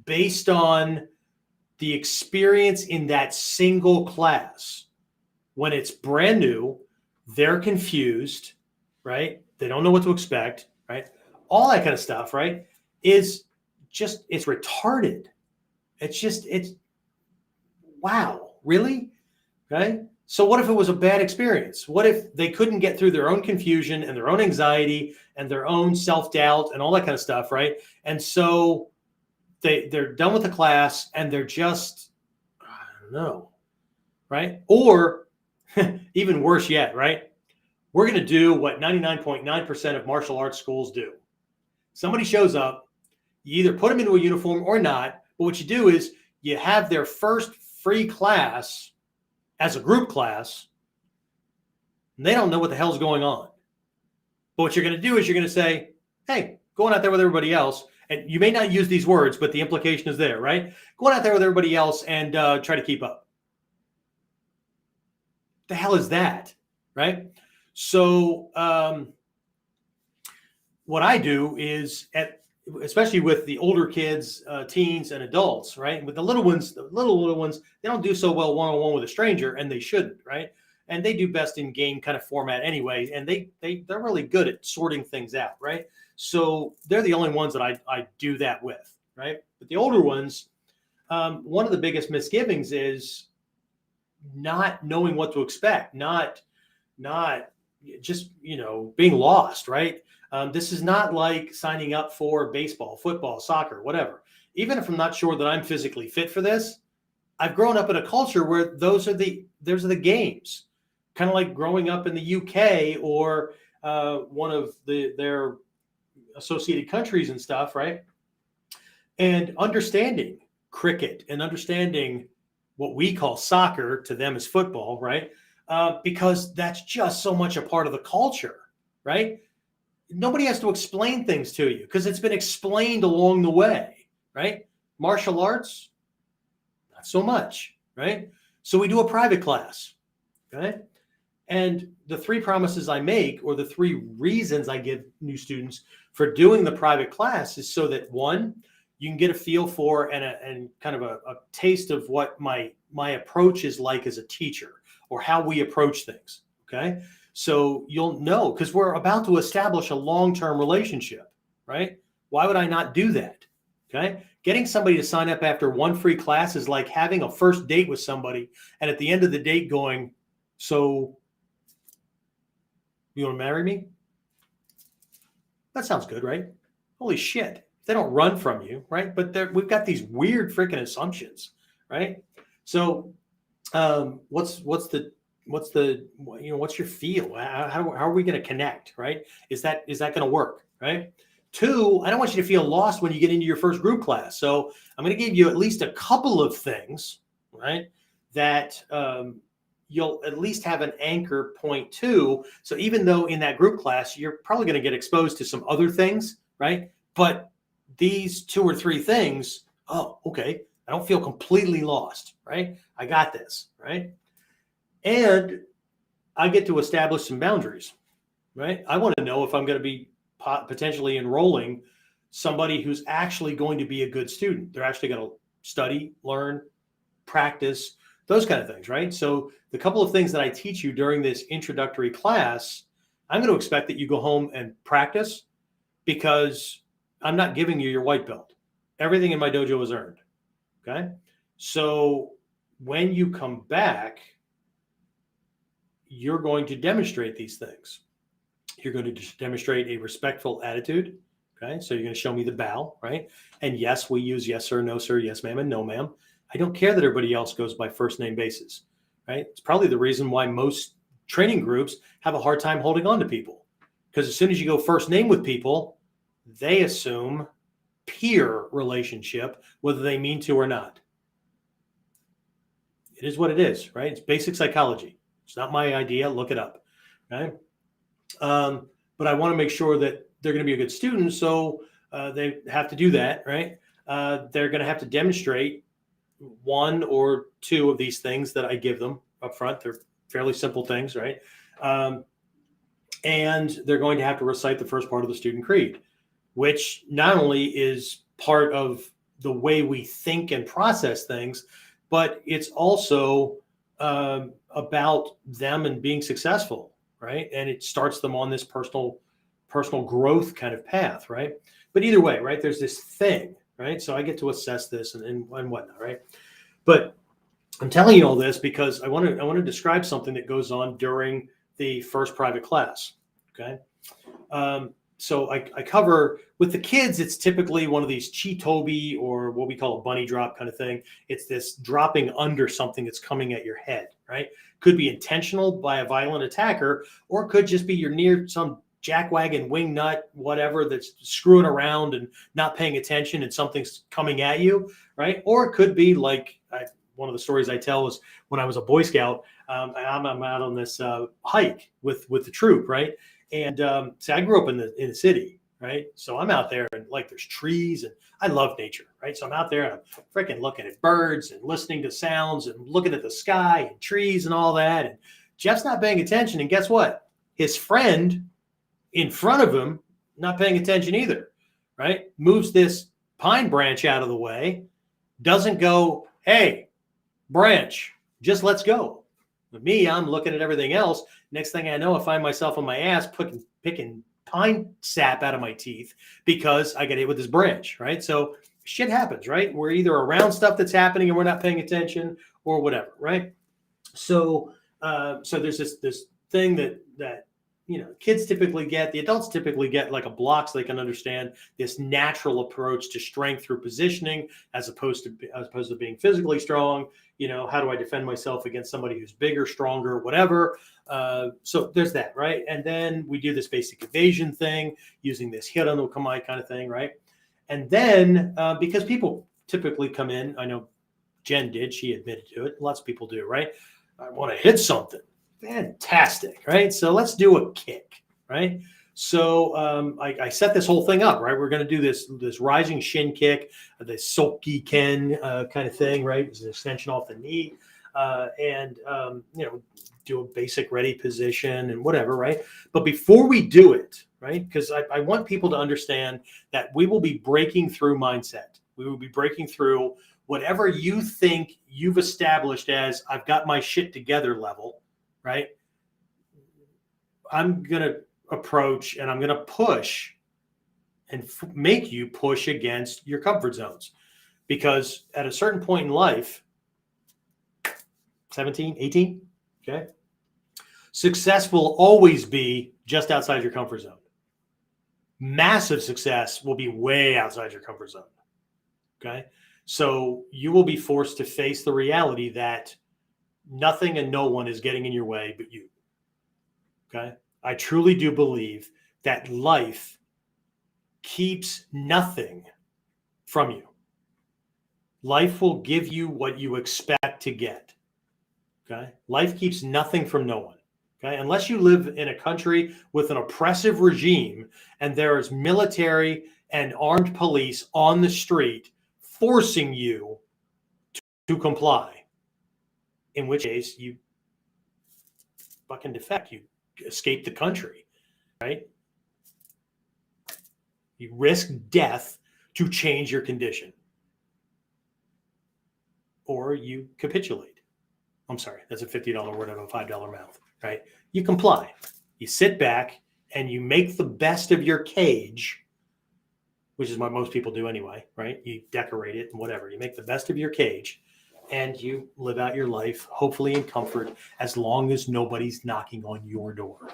based on the experience in that single class, when it's brand new, they're confused, right? They don't know what to expect, right? All that kind of stuff, right? It's retarded. It's wow, really? Okay. So what if it was a bad experience? What if they couldn't get through their own confusion and their own anxiety and their own self-doubt and all that kind of stuff, right? And so they're done with the class and they're just, I don't know, right? Or even worse yet, right? We're going to do what 99.9% of martial arts schools do. Somebody shows up, you either put them into a uniform or not, but what you do is you have their first free class as a group class, and they don't know what the hell's going on. But what you're going to do is you're going to say, hey, going out there with everybody else, and you may not use these words, but the implication is there, right? Going out there with everybody else and try to keep up. The hell is that, right? So what I do is, especially with the older kids, teens and adults, right? With the little ones, they don't do so well one-on-one with a stranger, and they shouldn't, right? And they do best in game kind of format anyway, and they're really good at sorting things out, right? So they're the only ones that I do that with, right? But the older ones, one of the biggest misgivings is not knowing what to expect, not just, being lost, right? This is not like signing up for baseball, football, soccer, whatever. Even if I'm not sure that I'm physically fit for this, I've grown up in a culture where those are the games, kind of like growing up in the UK or one of their associated countries and stuff, right? And understanding cricket and understanding what we call soccer, to them is football, right? Because that's just so much a part of the culture, right? Nobody has to explain things to you because it's been explained along the way, right? Martial arts, not so much, right? So we do a private class, okay? And the 3 promises I make, or the 3 reasons I give new students for doing the private class, is so that, 1, you can get a feel for and kind of a taste of what my approach is like as a teacher, or how we approach things, okay? So you'll know, because we're about to establish a long-term relationship, right? Why would I not do that, okay? Getting somebody to sign up after 1 free class is like having a first date with somebody, and at the end of the date going, so you want to marry me? That sounds good, right? Holy shit. They don't run from you, right? But we've got these weird freaking assumptions, right? So what's your feel? How are we going to connect, right? Is that going to work, right? 2, I don't want you to feel lost when you get into your first group class. So I'm going to give you at least a couple of things, right, that you'll at least have an anchor point to. So even though in that group class, you're probably going to get exposed to some other things, right? But these 2 or 3 things, oh, okay, I don't feel completely lost, right? I got this, right? And I get to establish some boundaries, right? I want to know if I'm going to be potentially enrolling somebody who's actually going to be a good student. They're actually going to study, learn, practice, those kind of things, right? So the couple of things that I teach you during this introductory class, I'm going to expect that you go home and practice, because I'm not giving you your white belt. Everything in my dojo is earned. Okay. So when you come back, you're going to demonstrate these things. You're going to demonstrate a respectful attitude. Okay. So you're going to show me the bow, right? And yes, we use yes, sir, no, sir, yes, ma'am, and no, ma'am. I don't care that everybody else goes by first name basis, right? It's probably the reason why most training groups have a hard time holding on to people, because as soon as you go first name with people, they assume peer relationship, whether they mean to or not. It is what it is, right? It's basic psychology. It's not my idea. Look it up, right? But I want to make sure that they're going to be a good student, so they have to do that, right? They're going to have to demonstrate one or two of these things that I give them up front. They're fairly simple things, right? And they're going to have to recite the first part of the student creed, which not only is part of the way we think and process things, but it's also about them and being successful, right? And it starts them on this personal growth kind of path, right? But either way, right, there's this thing, right? So I get to assess this and whatnot, right? But I'm telling you all this because I want to describe something that goes on during the first private class, okay? So I cover with the kids, it's typically one of these chitobi or what we call a bunny drop kind of thing. It's this dropping under something that's coming at your head, right? Could be intentional by a violent attacker, or it could just be you're near some jackwagon wing nut, whatever, that's screwing around and not paying attention and something's coming at you, right? Or it could be like one of the stories I tell is when I was a Boy Scout, I'm out on this hike with the troop, right? And see, I grew up in the city, right? So I'm out there and like there's trees and I love nature, right? So I'm out there and I'm freaking looking at birds and listening to sounds and looking at the sky and trees and all that. And Jeff's not paying attention. And guess what? His friend in front of him, not paying attention either, right? Moves this pine branch out of the way, doesn't go, hey, branch, just let's go. With me, I'm looking at everything else. Next thing I know, I find myself on my ass picking pine sap out of my teeth because I got hit with this branch, right? So shit happens, right? We're either around stuff that's happening and we're not paying attention or whatever, right? So there's this thing that kids typically get, the adults typically get like a block so they can understand this natural approach to strength through positioning as opposed to being physically strong. How do I defend myself against somebody who's bigger, stronger, whatever? So there's that, right? And then we do this basic evasion thing using this hira no kamae kind of thing, right? And then because people typically come in, I know Jen did, she admitted to it, lots of people do, right? I want to hit something. Fantastic, right? So let's do a kick, right? So I set this whole thing up, right? We're going to do this rising shin kick, the soki ken kind of thing, right? It's an extension off the knee, and do a basic ready position and whatever, right? But before we do it, right? Because I want people to understand that we will be breaking through mindset. We will be breaking through whatever you think you've established as I've got my shit together level. Right? I'm going to approach and I'm going to push and make you push against your comfort zones, because at a certain point in life, 17, 18, okay, success will always be just outside your comfort zone. Massive success will be way outside your comfort zone. Okay. So you will be forced to face the reality that nothing and no one is getting in your way but you. Okay? I truly do believe that life keeps nothing from you. Life will give you what you expect to get. Okay? Life keeps nothing from no one. Okay? Unless you live in a country with an oppressive regime and there is military and armed police on the street forcing you to comply. In which case you fucking defect, you escape the country, right? You risk death to change your condition. Or you capitulate. I'm sorry, that's a $50 word out of a $5 mouth, right? You comply. You sit back and you make the best of your cage which is what most people do anyway, right? You decorate it and whatever. You make the best of your cage and you live out your life, hopefully in comfort, as long as nobody's knocking on your door,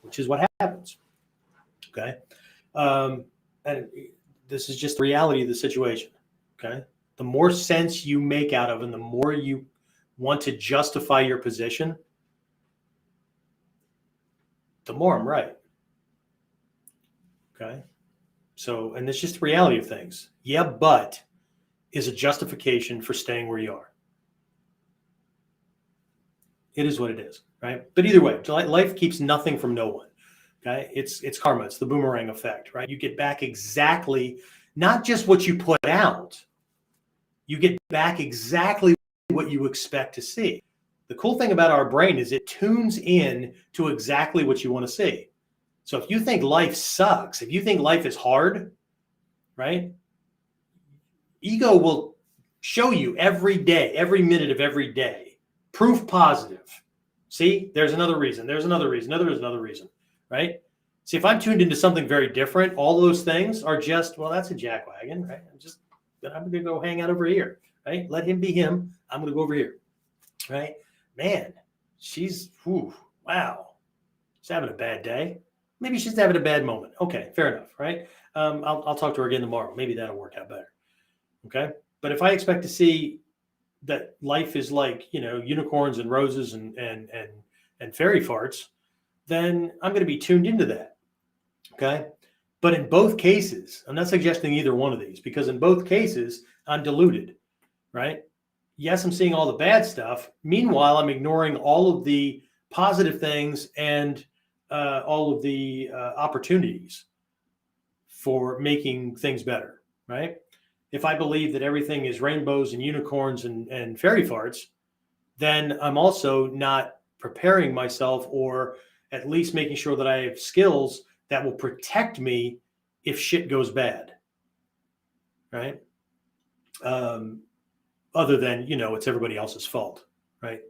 which is what happens. Okay. And this is just the reality of the situation. Okay. The more sense you make out of and the more you want to justify your position, the more I'm right. Okay. So, and it's just the reality of things. Yeah, but is a justification for staying where you are. It is what it is, right? But either way, life keeps nothing from no one. Okay. It's karma. It's the boomerang effect, right? You get back exactly, not just what you put out, you get back exactly what you expect to see. The cool thing about our brain is it tunes in to exactly what you want to see. So if you think life sucks, if you think life is hard, right? Ego will show you every day, every minute of every day, proof positive. See, there's another reason. There's another reason. There's another reason, right? See, if I'm tuned into something very different, all those things are just, well, that's a jackwagon, right? I'm going to go hang out over here, right? Let him be him. I'm going to go over here, right? Man, wow. She's having a bad day. Maybe she's having a bad moment. Okay, fair enough, right? I'll talk to her again tomorrow. Maybe that'll work out better. Okay. But if I expect to see that life is like, unicorns and roses and fairy farts, then I'm going to be tuned into that. Okay. But in both cases, I'm not suggesting either one of these, because in both cases, I'm deluded, right? Yes, I'm seeing all the bad stuff. Meanwhile, I'm ignoring all of the positive things and all of the opportunities for making things better, right? If I believe that everything is rainbows and unicorns and fairy farts, then I'm also not preparing myself, or at least making sure that I have skills that will protect me if shit goes bad, right? Other than, it's everybody else's fault, right?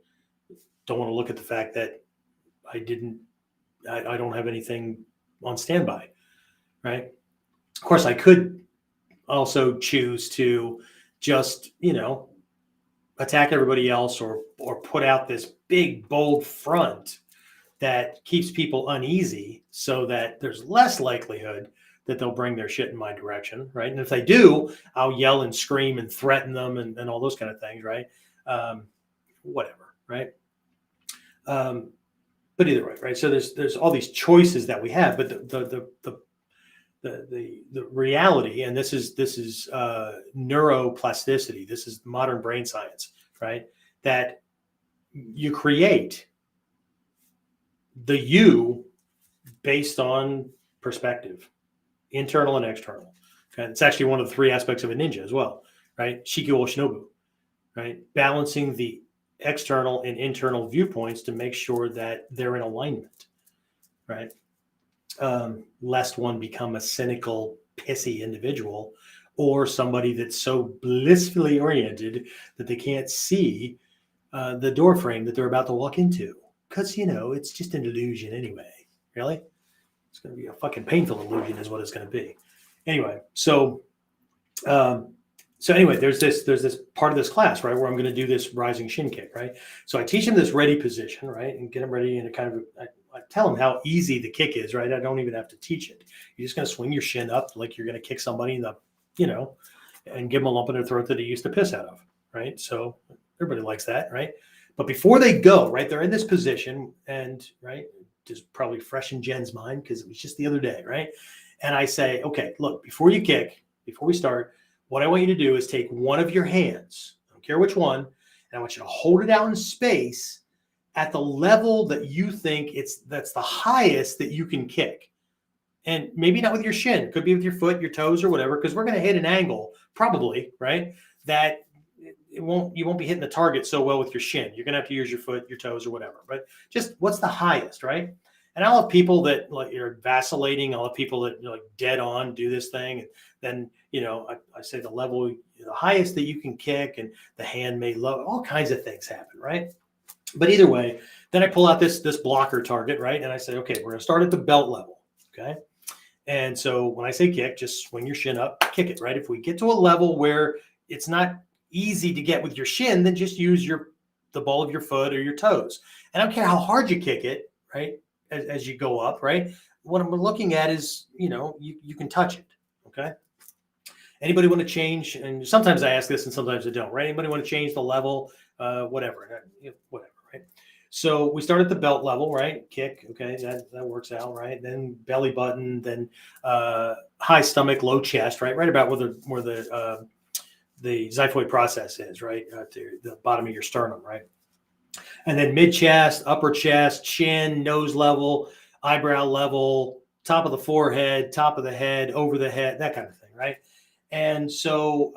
Don't want to look at the fact that I don't have anything on standby, right? Of course, I could also choose to just, attack everybody else or put out this big, bold front that keeps people uneasy so that there's less likelihood that they'll bring their shit in my direction, right? And if they do, I'll yell and scream and threaten them and all those kind of things, right? Whatever, right? But either way, right? So there's all these choices that we have, but the reality, and this is neuroplasticity. This is modern brain science, right? That you create the you based on perspective, internal and external. Okay? It's actually one of the three aspects of a ninja as well, right? Shikyo Shinobu, right? Balancing the external and internal viewpoints to make sure that they're in alignment, right? Lest one become a cynical, pissy individual, or somebody that's so blissfully oriented that they can't see the door frame that they're about to walk into. Because, it's just an illusion anyway. Really? It's going to be a fucking painful illusion is what it's going to be. Anyway, so anyway, there's this part of this class, right, where I'm going to do this rising shin kick, right? So I teach him this ready position, right, and get him ready in a kind of, I tell him how easy the kick is, right? I don't even have to teach it. You're just going to swing your shin up like you're going to kick somebody in the, and give them a lump in their throat that he used to piss out of, right? So everybody likes that, right? But before they go, right, they're in this position and, right, just probably fresh in Jen's mind because it was just the other day, right? And I say, okay, look, before you kick, before we start, what I want you to do is take one of your hands, I don't care which one, and I want you to hold it out in space at the level that you think that's the highest that you can kick. And maybe not with your shin, it could be with your foot, your toes, or whatever, because we're going to hit an angle, probably, right? That you won't be hitting the target so well with your shin. You're going to have to use your foot, your toes, or whatever. But just what's the highest, right? And I'll have people that like you're vacillating. I'll have people that like dead on do this thing. And then, I say the level, the highest that you can kick, and the hand may low. All kinds of things happen, right? But either way, then I pull out this blocker target, right? And I say, okay, we're going to start at the belt level, okay? And so when I say kick, just swing your shin up, kick it, right? If we get to a level where it's not easy to get with your shin, then just use the ball of your foot or your toes. And I don't care how hard you kick it, right? As you go up, right? What I'm looking at is, you can touch it, okay? Anybody want to change? And sometimes I ask this and sometimes I don't, right? Anybody want to change the level? Whatever, right? So we start at the belt level, right? Kick, okay, that works out, right? Then belly button, then high stomach, low chest, right? Right about where the xiphoid process is, right? To the bottom of your sternum, right? And then mid chest, upper chest, chin, nose level, eyebrow level, top of the forehead, top of the head, over the head, that kind of thing, right? And so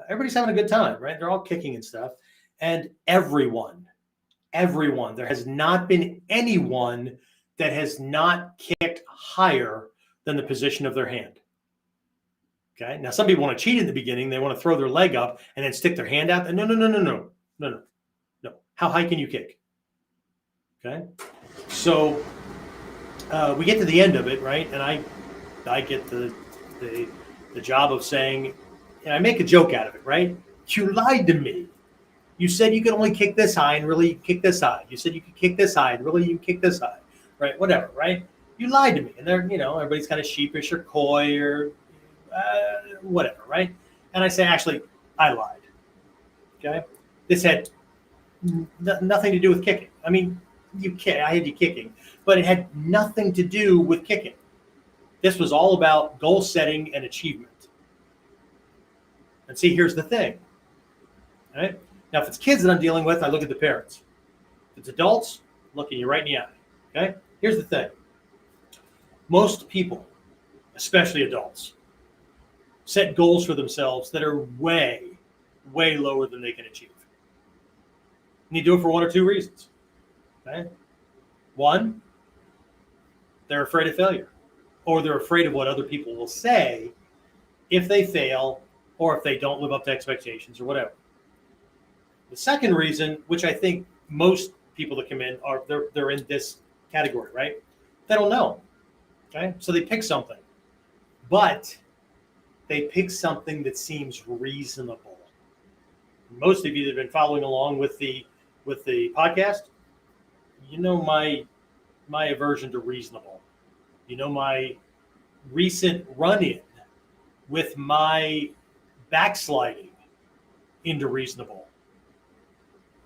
everybody's having a good time, right? They're all kicking and stuff. And everyone, there has not been anyone that has not kicked higher than the position of their hand. Okay. Now, some people want to cheat in the beginning. They want to throw their leg up and then stick their hand out. And no. How high can you kick? Okay. So we get to the end of it, right? And I get the job of saying, and I make a joke out of it, right? You lied to me. You said you could only kick this high and really kick this high. You said you could kick this high and really you kick this high, right? Whatever, right? You lied to me. And they're, everybody's kind of sheepish or coy or whatever, right? And I say, actually, I lied. Okay? This had nothing to do with kicking. I mean, I had you kicking, but it had nothing to do with kicking. This was all about goal setting and achievement. And see, here's the thing. All right? Now, if it's kids that I'm dealing with, I look at the parents. If it's adults, I'm looking you right in the eye. Okay? Here's the thing. Most people, especially adults, set goals for themselves that are way, way lower than they can achieve. And you do it for one or two reasons. Okay? One, they're afraid of failure, or they're afraid of what other people will say if they fail or if they don't live up to expectations or whatever. The second reason, which I think most people that come in are, they're in this category, right? They don't know. Okay? So they pick something. But they pick something that seems reasonable. Most of you that have been following along with the podcast, you know my aversion to reasonable. You know my recent run-in with my backsliding into reasonable.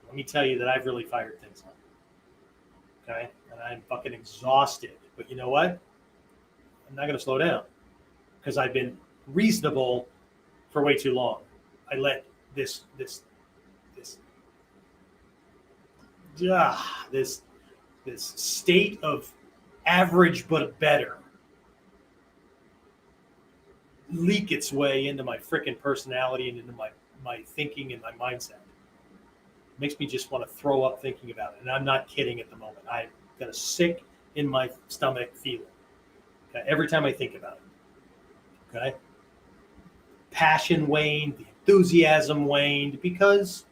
Let me tell you that I've really fired things up. Okay? And I'm fucking exhausted. But you know what? I'm not going to slow down because I've been reasonable for way too long. I let this state of average but better leak its way into my freaking personality and into my thinking and my mindset. It makes me just want to throw up thinking about it. And I'm not kidding at the moment. I've got a sick in my stomach feeling. Okay? Every time I think about it. Okay? Passion waned, the enthusiasm waned because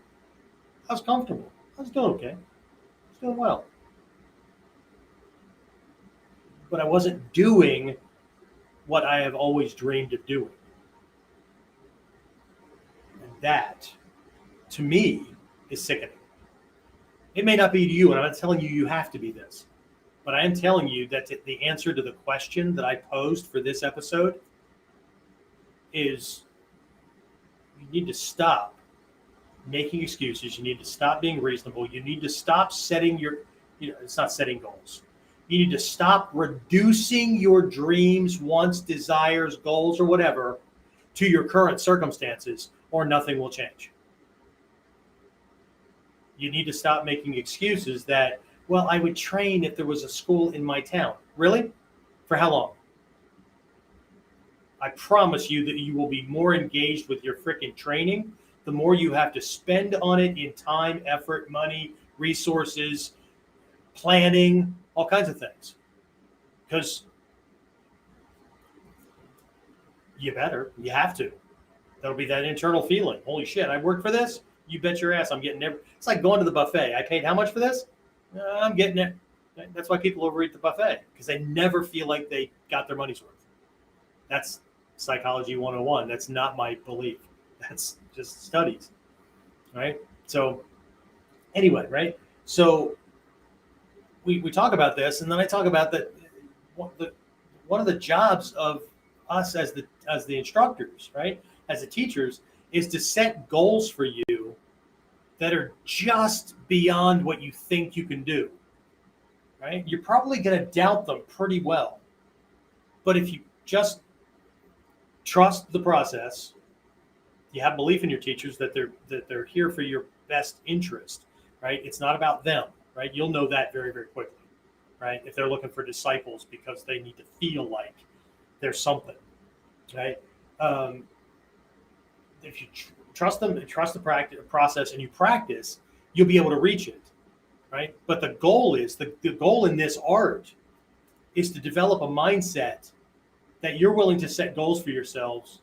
I was comfortable. I was doing okay. I was doing well. But I wasn't doing what I have always dreamed of doing. And that, to me, is sickening. It may not be to you, and I'm not telling you you have to be this, but I am telling you that the answer to the question that I posed for this episode is you need to stop making excuses. You need to stop being reasonable. You need to stop setting it's not setting goals. You need to stop reducing your dreams, wants, desires, goals, or whatever to your current circumstances, or nothing will change. You need to stop making excuses that, well, I would train if there was a school in my town. Really? For how long? I promise you that you will be more engaged with your freaking training the more you have to spend on it in time, effort, money, resources, planning, all kinds of things. Because you have to. That'll be that internal feeling. Holy shit, I worked for this? You bet your ass I'm getting every. It's like going to the buffet. I paid how much for this? I'm getting it. Okay? That's why people overeat the buffet, because they never feel like they got their money's worth. That's psychology 101. That's not my belief. That's just studies, right? So anyway, right? So we talk about this, and then I talk about that one of the jobs of us as the instructors, right, as the teachers, is to set goals for you that are just beyond what you think you can do, right? You're probably going to doubt them pretty well, but if you just trust the process, you have belief in your teachers that they're here for your best interest, right? It's not about them, right? You'll know that very, very quickly, right? If they're looking for disciples because they need to feel like there's something, right? If you trust them and trust the process and you practice, you'll be able to reach it, right? But the goal is the goal in this art is to develop a mindset that you're willing to set goals for yourself,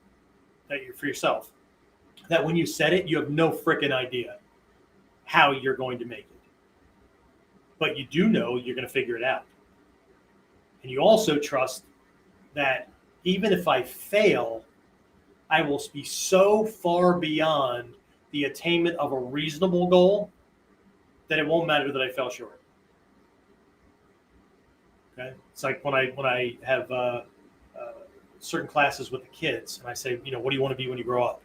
that when you set it, you have no freaking idea how you're going to make it. But you do know you're going to figure it out. And you also trust that even if I fail, I will be so far beyond the attainment of a reasonable goal that it won't matter that I fell short. Okay, it's like when I have certain classes with the kids, and I say, what do you want to be when you grow up?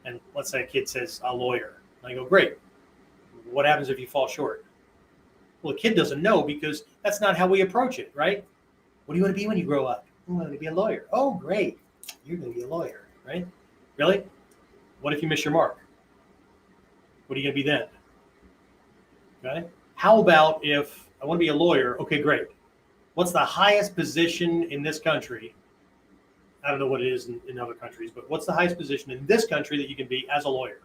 And let's say a kid says a lawyer. And I go, great. What happens if you fall short? Well, the kid doesn't know, because that's not how we approach it, right? What do you want to be when you grow up? I want to be a lawyer. Oh, great. You're going to be a lawyer, right? Really? What if you miss your mark? What are you going to be then? Okay. How about if I want to be a lawyer? Okay, great. What's the highest position in this country? I don't know what it is in other countries, but what's the highest position in this country that you can be as a lawyer,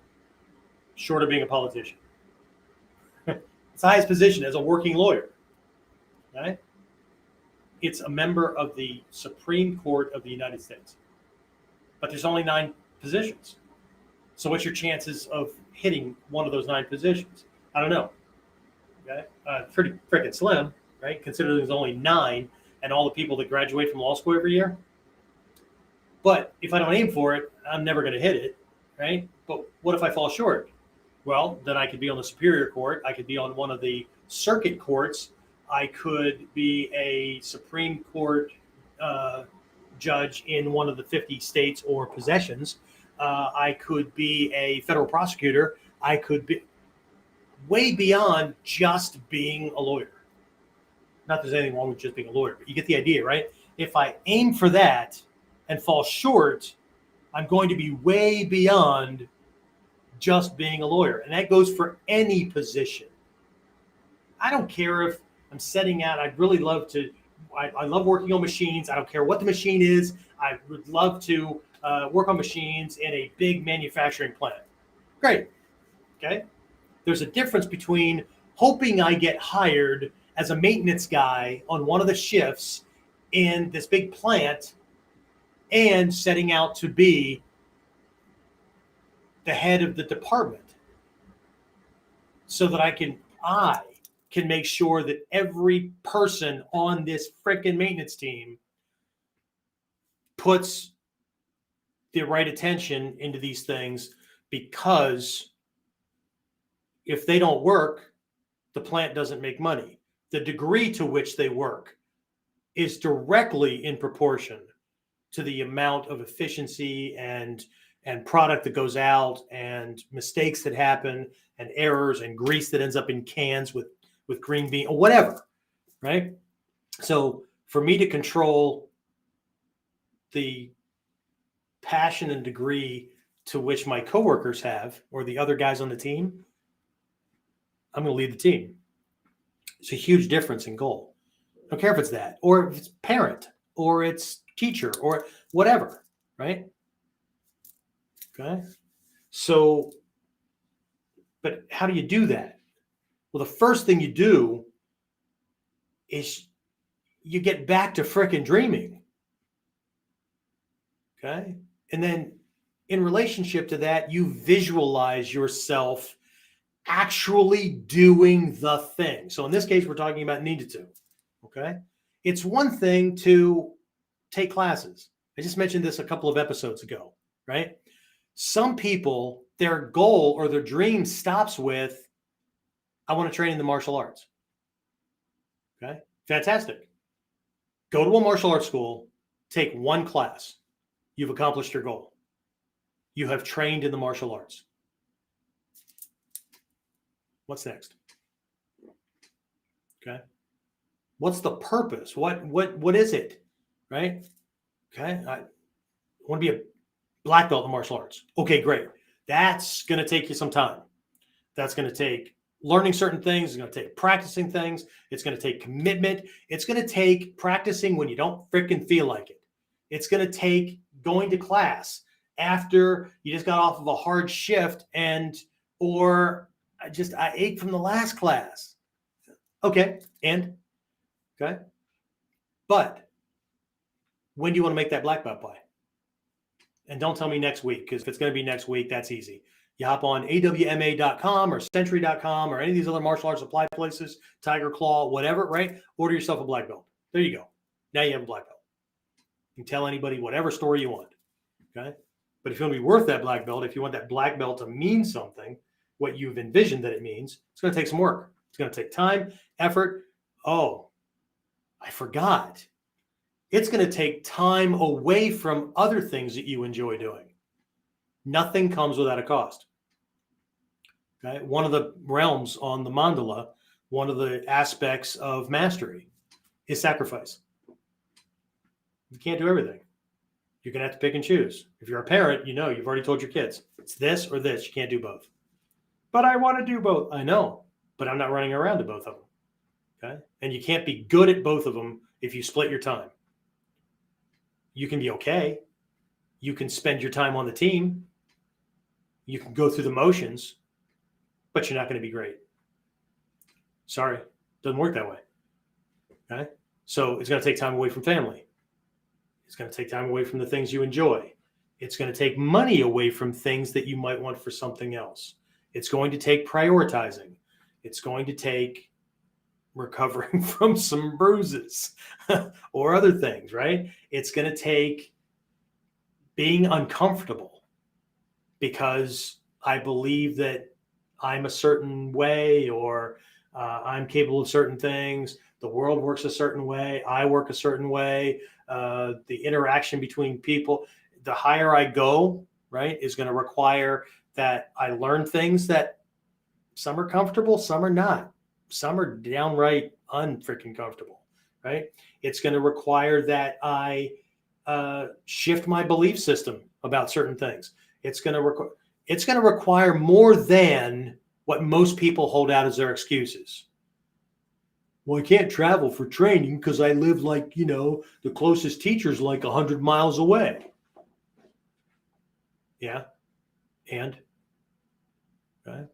short of being a politician? It's the highest position as a working lawyer. Okay? It's a member of the Supreme Court of the United States. But there's only 9 positions. So what's your chances of hitting one of those 9 positions? I don't know. Okay? Pretty freaking slim, right? Considering there's only 9 and all the people that graduate from law school every year. But if I don't aim for it, I'm never going to hit it, right? But what if I fall short? Well, then I could be on the Superior Court. I could be on one of the circuit courts. I could be a Supreme Court judge in one of the 50 states or possessions. I could be a federal prosecutor. I could be way beyond just being a lawyer. Not that there's anything wrong with just being a lawyer, but you get the idea, right? If I aim for that and fall short, I'm going to be way beyond just being a lawyer. And that goes for any position. I don't care if I'm setting out, I'd really love to, I love working on machines. I don't care what the machine is. I would love to work on machines in a big manufacturing plant. Great. Okay. There's a difference between hoping I get hired as a maintenance guy on one of the shifts in this big plant and setting out to be the head of the department so that I can make sure that every person on this freaking maintenance team puts the right attention into these things, because if they don't work, the plant doesn't make money. The degree to which they work is directly in proportion to the amount of efficiency and product that goes out, and mistakes that happen, and errors, and grease that ends up in cans with green bean or whatever, right? So for me to control the passion and degree to which my coworkers have, or the other guys on the team, I'm going to lead the team. It's a huge difference in goal. I don't care if it's that, or if it's parent, or it's teacher, or whatever, right? Okay. So, but how do you do that? Well, the first thing you do is you get back to frickin' dreaming. Okay. And then in relationship to that, you visualize yourself actually doing the thing. So in this case, we're talking about ninjutsu. Okay. It's one thing to take classes. I just mentioned this a couple of episodes ago, right? Some people, their goal or their dream stops with, I want to train in the martial arts. Okay. Fantastic. Go to a martial arts school, take one class. You've accomplished your goal. You have trained in the martial arts. What's next? Okay. What's the purpose? What is it? Right? Okay. I want to be a black belt in martial arts. Okay, great. That's going to take you some time. That's going to take learning certain things. It's going to take practicing things. It's going to take commitment. It's going to take practicing when you don't freaking feel like it. It's going to take going to class after you just got off of a hard shift or I ate from the last class. Okay. Okay. But when do you want to make that black belt by? And don't tell me next week, because if it's going to be next week, that's easy. You hop on awma.com or century.com or any of these other martial arts supply places, Tiger Claw, whatever, right? Order yourself a black belt. There you go. Now you have a black belt. You can tell anybody whatever story you want. Okay. But if you want to be worth that black belt, if you want that black belt to mean something, what you've envisioned that it means, it's going to take some work. It's going to take time, effort. Oh, I forgot. It's going to take time away from other things that you enjoy doing. Nothing comes without a cost. Okay? One of the realms on the mandala, one of the aspects of mastery is sacrifice. You can't do everything. You're going to have to pick and choose. If you're a parent, you've already told your kids, it's this or this. You can't do both. But I want to do both. I know, but I'm not running around to both of them. Okay? And you can't be good at both of them if you split your time. You can be okay. You can spend your time on the team. You can go through the motions, but you're not going to be great. Sorry, doesn't work that way. Okay? So it's going to take time away from family. It's going to take time away from the things you enjoy. It's going to take money away from things that you might want for something else. It's going to take prioritizing. It's going to take recovering from some bruises or other things, right? It's going to take being uncomfortable because I believe that I'm a certain way or I'm capable of certain things. The world works a certain way. I work a certain way. The interaction between people, the higher I go, right, is going to require that I learn things that some are comfortable, some are not. Some are downright unfreaking comfortable, right? It's going to require that I shift my belief system about certain things. It's going to require more than what most people hold out as their excuses. Well, I can't travel for training because I live the closest teacher's 100 miles away. Yeah. And okay.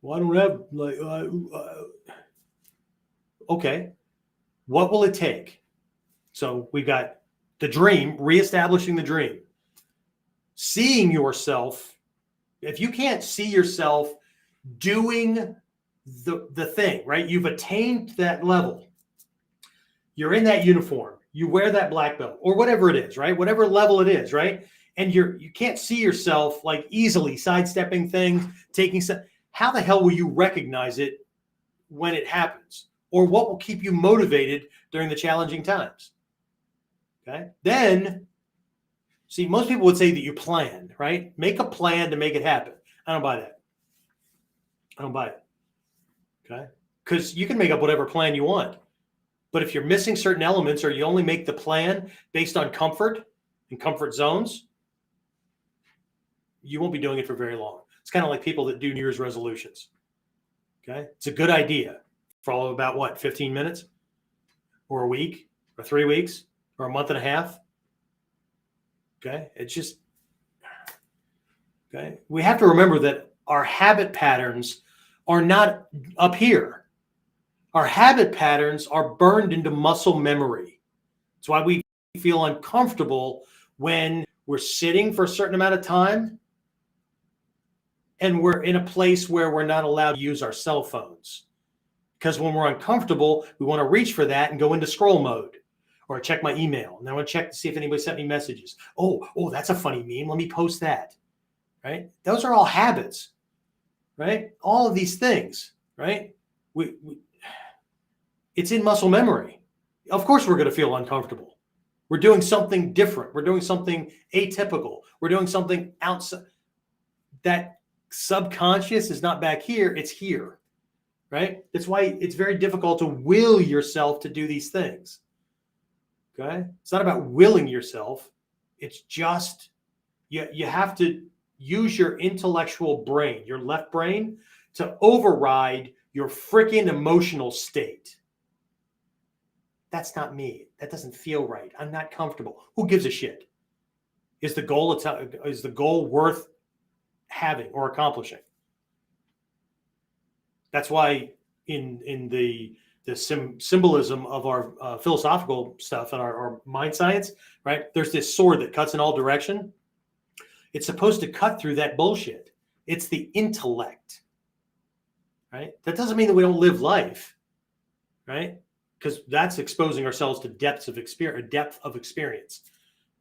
Well, I don't have okay. What will it take? So we've got the dream, reestablishing the dream, seeing yourself. If you can't see yourself doing the thing, right? You've attained that level. You're in that uniform. You wear that black belt or whatever it is, right? Whatever level it is, right? And you can't see yourself easily sidestepping things, taking some. How the hell will you recognize it when it happens? Or what will keep you motivated during the challenging times? Okay. Then, see, most people would say that you plan, right? Make a plan to make it happen. I don't buy that. I don't buy it. Okay. Because you can make up whatever plan you want. But if you're missing certain elements or you only make the plan based on comfort and comfort zones, you won't be doing it for very long. It's kind of like people that do New Year's resolutions. Okay. It's a good idea for all of about 15 minutes or a week or 3 weeks or a month and a half. Okay. It's just, okay. We have to remember that our habit patterns are not up here. Our habit patterns are burned into muscle memory. That's why we feel uncomfortable when we're sitting for a certain amount of time and we're in a place where we're not allowed to use our cell phones. Because when we're uncomfortable, we want to reach for that and go into scroll mode, or check my email. And I want to check to see if anybody sent me messages. Oh, that's a funny meme. Let me post that. Right? Those are all habits. Right? All of these things. Right? It's in muscle memory. Of course, we're going to feel uncomfortable. We're doing something different. We're doing something atypical. We're doing something outside. That subconscious is not back here. It's here. Right? That's why it's very difficult to will yourself to do these things. Okay? It's not about willing yourself. It's just you have to use your intellectual brain, your left brain, to override your freaking emotional state. That's not me. That doesn't feel right. I'm not comfortable. Who gives a shit? Is the goal worth having or accomplishing? That's why in the symbolism of our philosophical stuff and our mind science, right? There's this sword that cuts in all direction. It's supposed to cut through that bullshit. It's the intellect, right? That doesn't mean that we don't live life, right? Because that's exposing ourselves to depth of experience,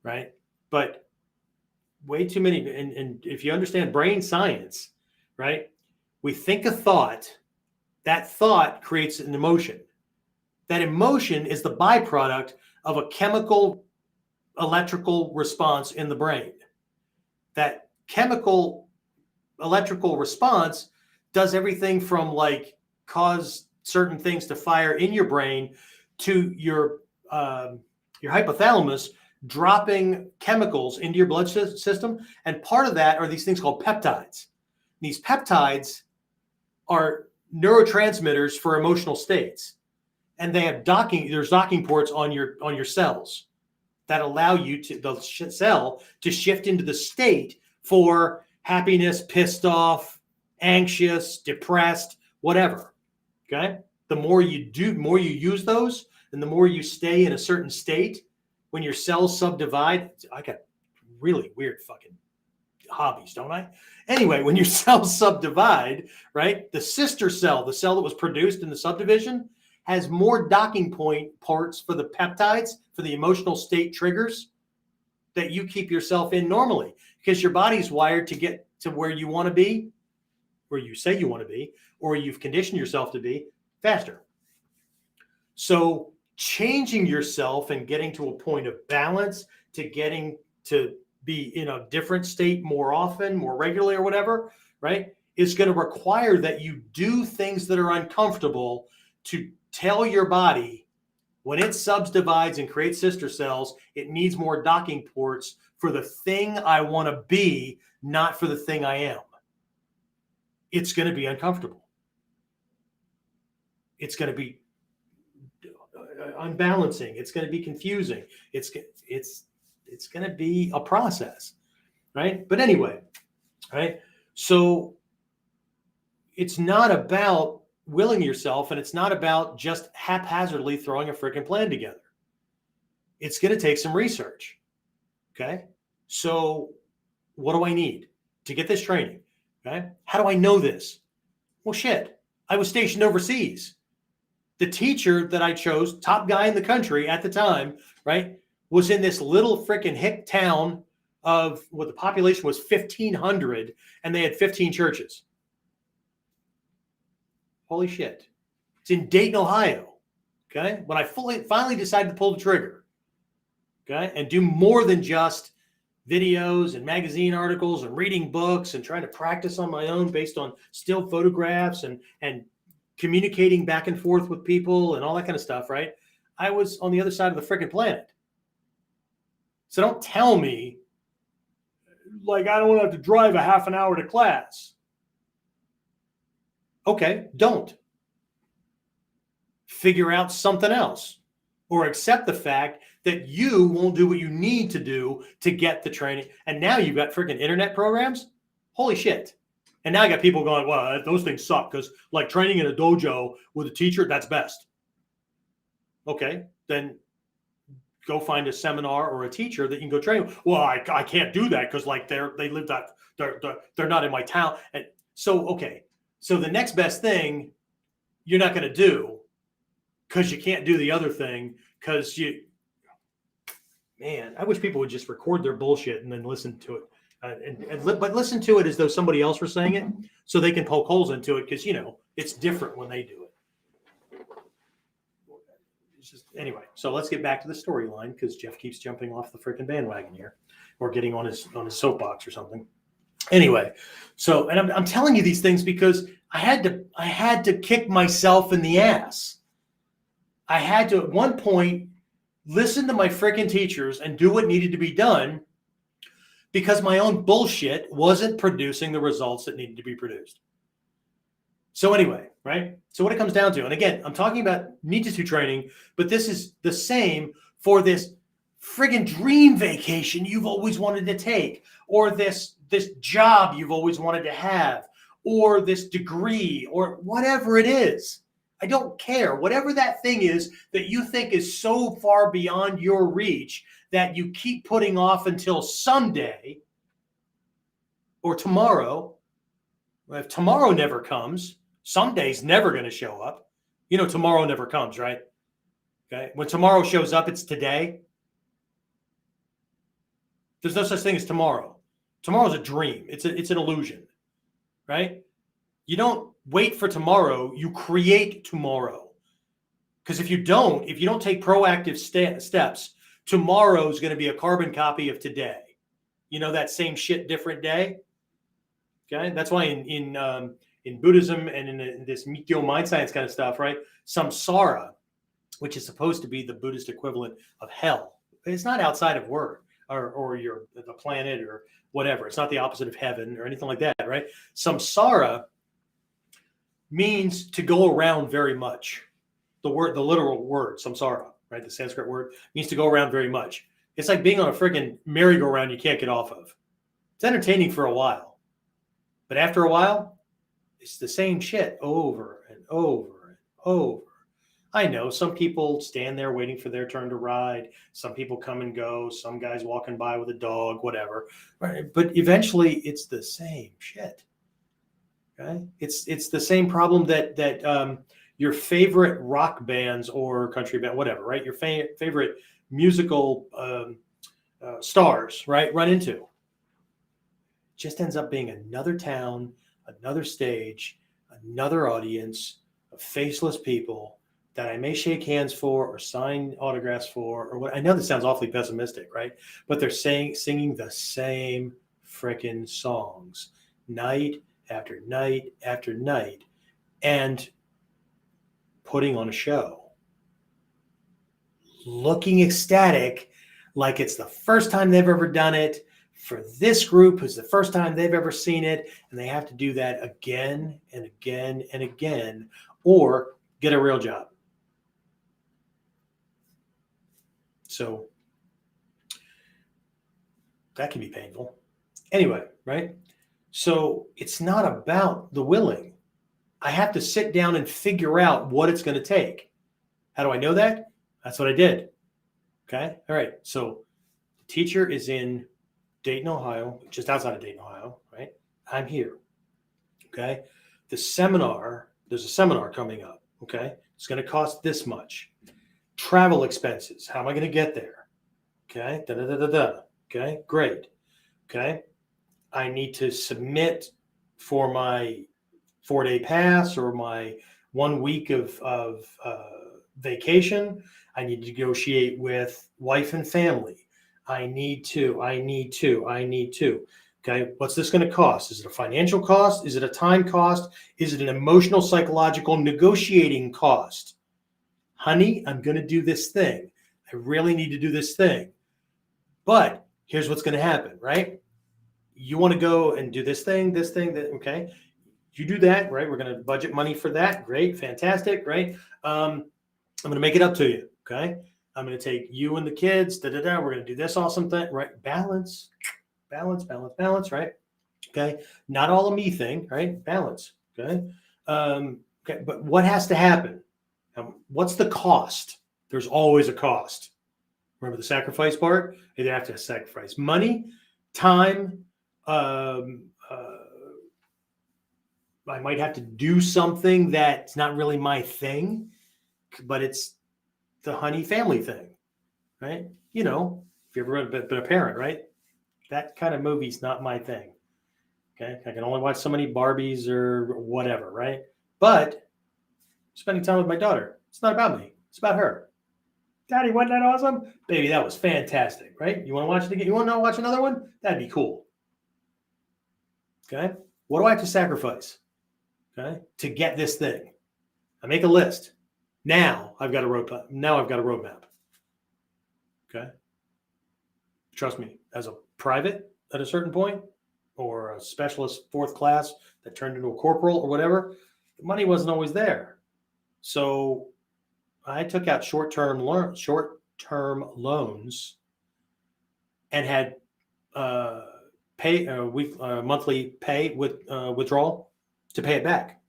right? But way too many, and if you understand brain science, right? We think a thought, that thought creates an emotion. That emotion is the byproduct of a chemical electrical response in the brain. That chemical electrical response does everything from like cause certain things to fire in your brain to your hypothalamus dropping chemicals into your blood system. And part of that are these things called peptides. These peptides are neurotransmitters for emotional states. And they have there's docking ports on your cells that allow you the cell to shift into the state for happiness, pissed off, anxious, depressed, whatever. Okay? The more you use those, and the more you stay in a certain state, when your cells subdivide, I got really weird fucking hobbies, don't I? Anyway, when your cells subdivide, right, the sister cell, the cell that was produced in the subdivision, has more docking point parts for the peptides, for the emotional state triggers that you keep yourself in normally, because your body's wired to get to where you want to be, where you say you want to be, or you've conditioned yourself to be faster. So changing yourself and getting to a point of balance, to getting to be in a different state more often, more regularly or whatever, right, is going to require that you do things that are uncomfortable to tell your body when it subdivides and creates sister cells, it needs more docking ports for the thing I want to be, not for the thing I am. It's going to be uncomfortable. It's going to be unbalancing. It's going to be confusing. It's going to be a process, right? But anyway, right? So it's not about willing yourself, and it's not about just haphazardly throwing a freaking plan together. It's going to take some research, okay? So what do I need to get this training, okay? How do I know this? Well, shit, I was stationed overseas. The teacher that I chose, top guy in the country at the time, right, was in this little freaking hick town of what the population was 1,500, and they had 15 churches. Holy shit. It's in Dayton, Ohio. Okay. When I finally decided to pull the trigger, okay, and do more than just videos and magazine articles and reading books and trying to practice on my own based on still photographs and communicating back and forth with people and all that kind of stuff, right? I was on the other side of the freaking planet. So don't tell me, like, I don't want to have to drive a half an hour to class. Okay, don't. Figure out something else, or accept the fact that you won't do what you need to do to get the training. And now you've got freaking internet programs. Holy shit. And now I got people going, well, those things suck because like training in a dojo with a teacher, that's best. Okay, then go find a seminar or a teacher that you can go train with. Well, I can't do that because like they're not in my town. And so, okay. So the next best thing you're not going to do because you can't do the other thing because man, I wish people would just record their bullshit and then listen to it. But listen to it as though somebody else was saying it so they can poke holes into it because, it's different when they do it. Anyway, so let's get back to the storyline because Jeff keeps jumping off the freaking bandwagon here or getting on his soapbox or something. Anyway, so, and I'm telling you these things because I had to kick myself in the ass. I had to, at one point, listen to my freaking teachers and do what needed to be done because my own bullshit wasn't producing the results that needed to be produced. So anyway, right? So what it comes down to, and again, I'm talking about Ninjutsu training, but this is the same for this friggin' dream vacation you've always wanted to take, or this job you've always wanted to have, or this degree, or whatever it is. I don't care. Whatever that thing is that you think is so far beyond your reach that you keep putting off until someday or tomorrow. If tomorrow never comes, someday's never going to show up. Tomorrow never comes, right? Okay. When tomorrow shows up, it's today. There's no such thing as tomorrow. Tomorrow's a dream. It's an illusion, right? You don't wait for tomorrow, you create tomorrow. Because if you don't take proactive steps, tomorrow is going to be a carbon copy of today. That same shit, different day. Okay, that's why in Buddhism and in this Mikyo mind science kind of stuff, right? Samsara, which is supposed to be the Buddhist equivalent of hell, it's not outside of word or the planet or whatever. It's not the opposite of heaven or anything like that, right? Samsara means to go around very much. The literal word, samsara, right? The Sanskrit word means to go around very much. It's like being on a freaking merry-go-round you can't get off of. It's entertaining for a while. But after a while, it's the same shit over and over and over. I know some people stand there waiting for their turn to ride. Some people come and go. Some guys walking by with a dog, whatever. Right? But eventually, it's the same shit. Okay? It's the same problem that your favorite rock bands or country band, whatever, right? Your favorite musical stars, right, run into. Just ends up being another town, another stage, another audience of faceless people that I may shake hands for or sign autographs for, or what. I know this sounds awfully pessimistic, right? But they're singing the same frickin' songs night after night after night and putting on a show, looking ecstatic like it's the first time they've ever done it for this group who's the first time they've ever seen it, and they have to do that again and again and again or get a real job. So that can be painful. Anyway, right? So it's not about the willing. I have to sit down and figure out what it's going to take. How do I know that? That's what I did. Okay. All right. So the teacher is in Dayton, Ohio, just outside of Dayton, Ohio, right? I'm here. Okay. There's a seminar coming up. Okay. It's going to cost this much. Travel expenses. How am I going to get there? Okay. Da, da, da, da, da. Okay. Great. Okay. I need to submit for my 4-day pass or my 1 week of vacation. I need to negotiate with wife and family. I need to. Okay. What's this going to cost? Is it a financial cost? Is it a time cost? Is it an emotional, psychological negotiating cost? Honey, I'm going to do this thing. I really need to do this thing. But here's what's going to happen, right? You want to go and do this thing, that, okay? You do that, right? We're going to budget money for that. Great, fantastic, right? I'm going to make it up to you, okay? I'm going to take you and the kids, We're going to do this awesome thing, right? Balance, right? Okay, not all a me thing, right? Balance, okay? Okay, but what has to happen? What's the cost? There's always a cost. Remember the sacrifice part? You have to sacrifice money, time, I might have to do something that's not really my thing, but it's the honey family thing, right? You know, if you've ever been a parent, right? That kind of movie's not my thing. Okay. I can only watch so many Barbies or whatever, right? But spending time with my daughter, it's not about me. It's about her. Daddy, wasn't that awesome? Baby, that was fantastic, right? You want to watch it again? You want to watch another one? That'd be cool. Okay. What do I have to sacrifice? Okay. To get this thing? I make a list. Now I've got a roadmap. Okay. Trust me, as a private at a certain point, or a specialist fourth class that turned into a corporal or whatever, the money wasn't always there. So I took out short-term loans and had monthly pay with withdrawal to pay it back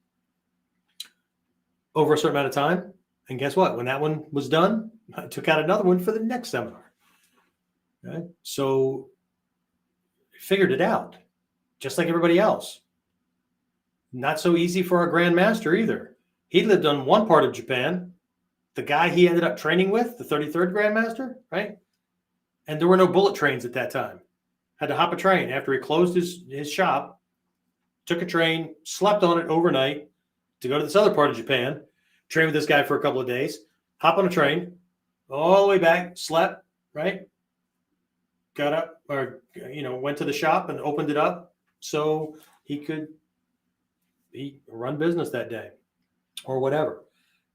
over a certain amount of time. And guess what? When that one was done, I took out another one for the next seminar. Okay? So I figured it out, just like everybody else. Not so easy for our Grand Master either. He lived on one part of Japan. The guy he ended up training with, the 33rd Grand Master, right? And there were no bullet trains at that time. Had to hop a train after he closed his shop, took a train, slept on it overnight to go to this other part of Japan, train with this guy for a couple of days, hop on a train, all the way back, slept, right? Got up, or, went to the shop and opened it up so he could run business that day or whatever,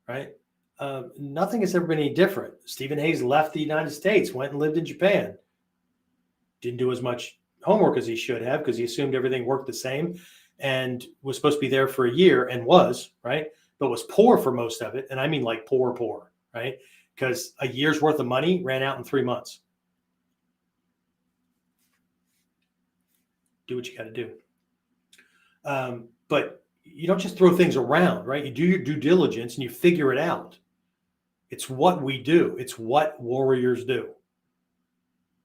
right? Nothing has ever been any different. Stephen Hayes left the United States, went and lived in Japan. Didn't do as much homework as he should have because he assumed everything worked the same and was supposed to be there for a year and was, right? But was poor for most of it. And I mean like poor, right? Because a year's worth of money ran out in 3 months. Do what you got to do. But you don't just throw things around, right? You do your due diligence and you figure it out. It's what we do. It's what warriors do.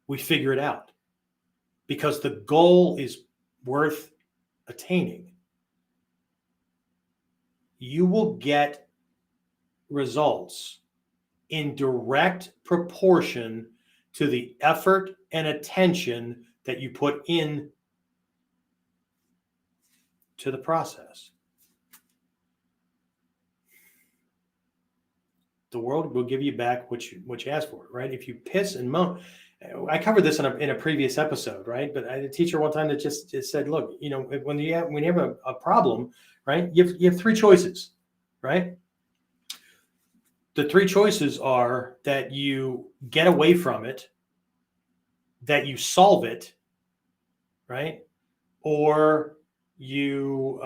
We figure it out because the goal is worth attaining. You will get results in direct proportion to the effort and attention that you put in to the process. The world will give you back what you ask for, right? If you piss and moan, I covered this in a previous episode, right? But I had a teacher one time that just said, look, when you have a problem, right? You have 3 choices, right? The 3 choices are that you get away from it, that you solve it, right? Or you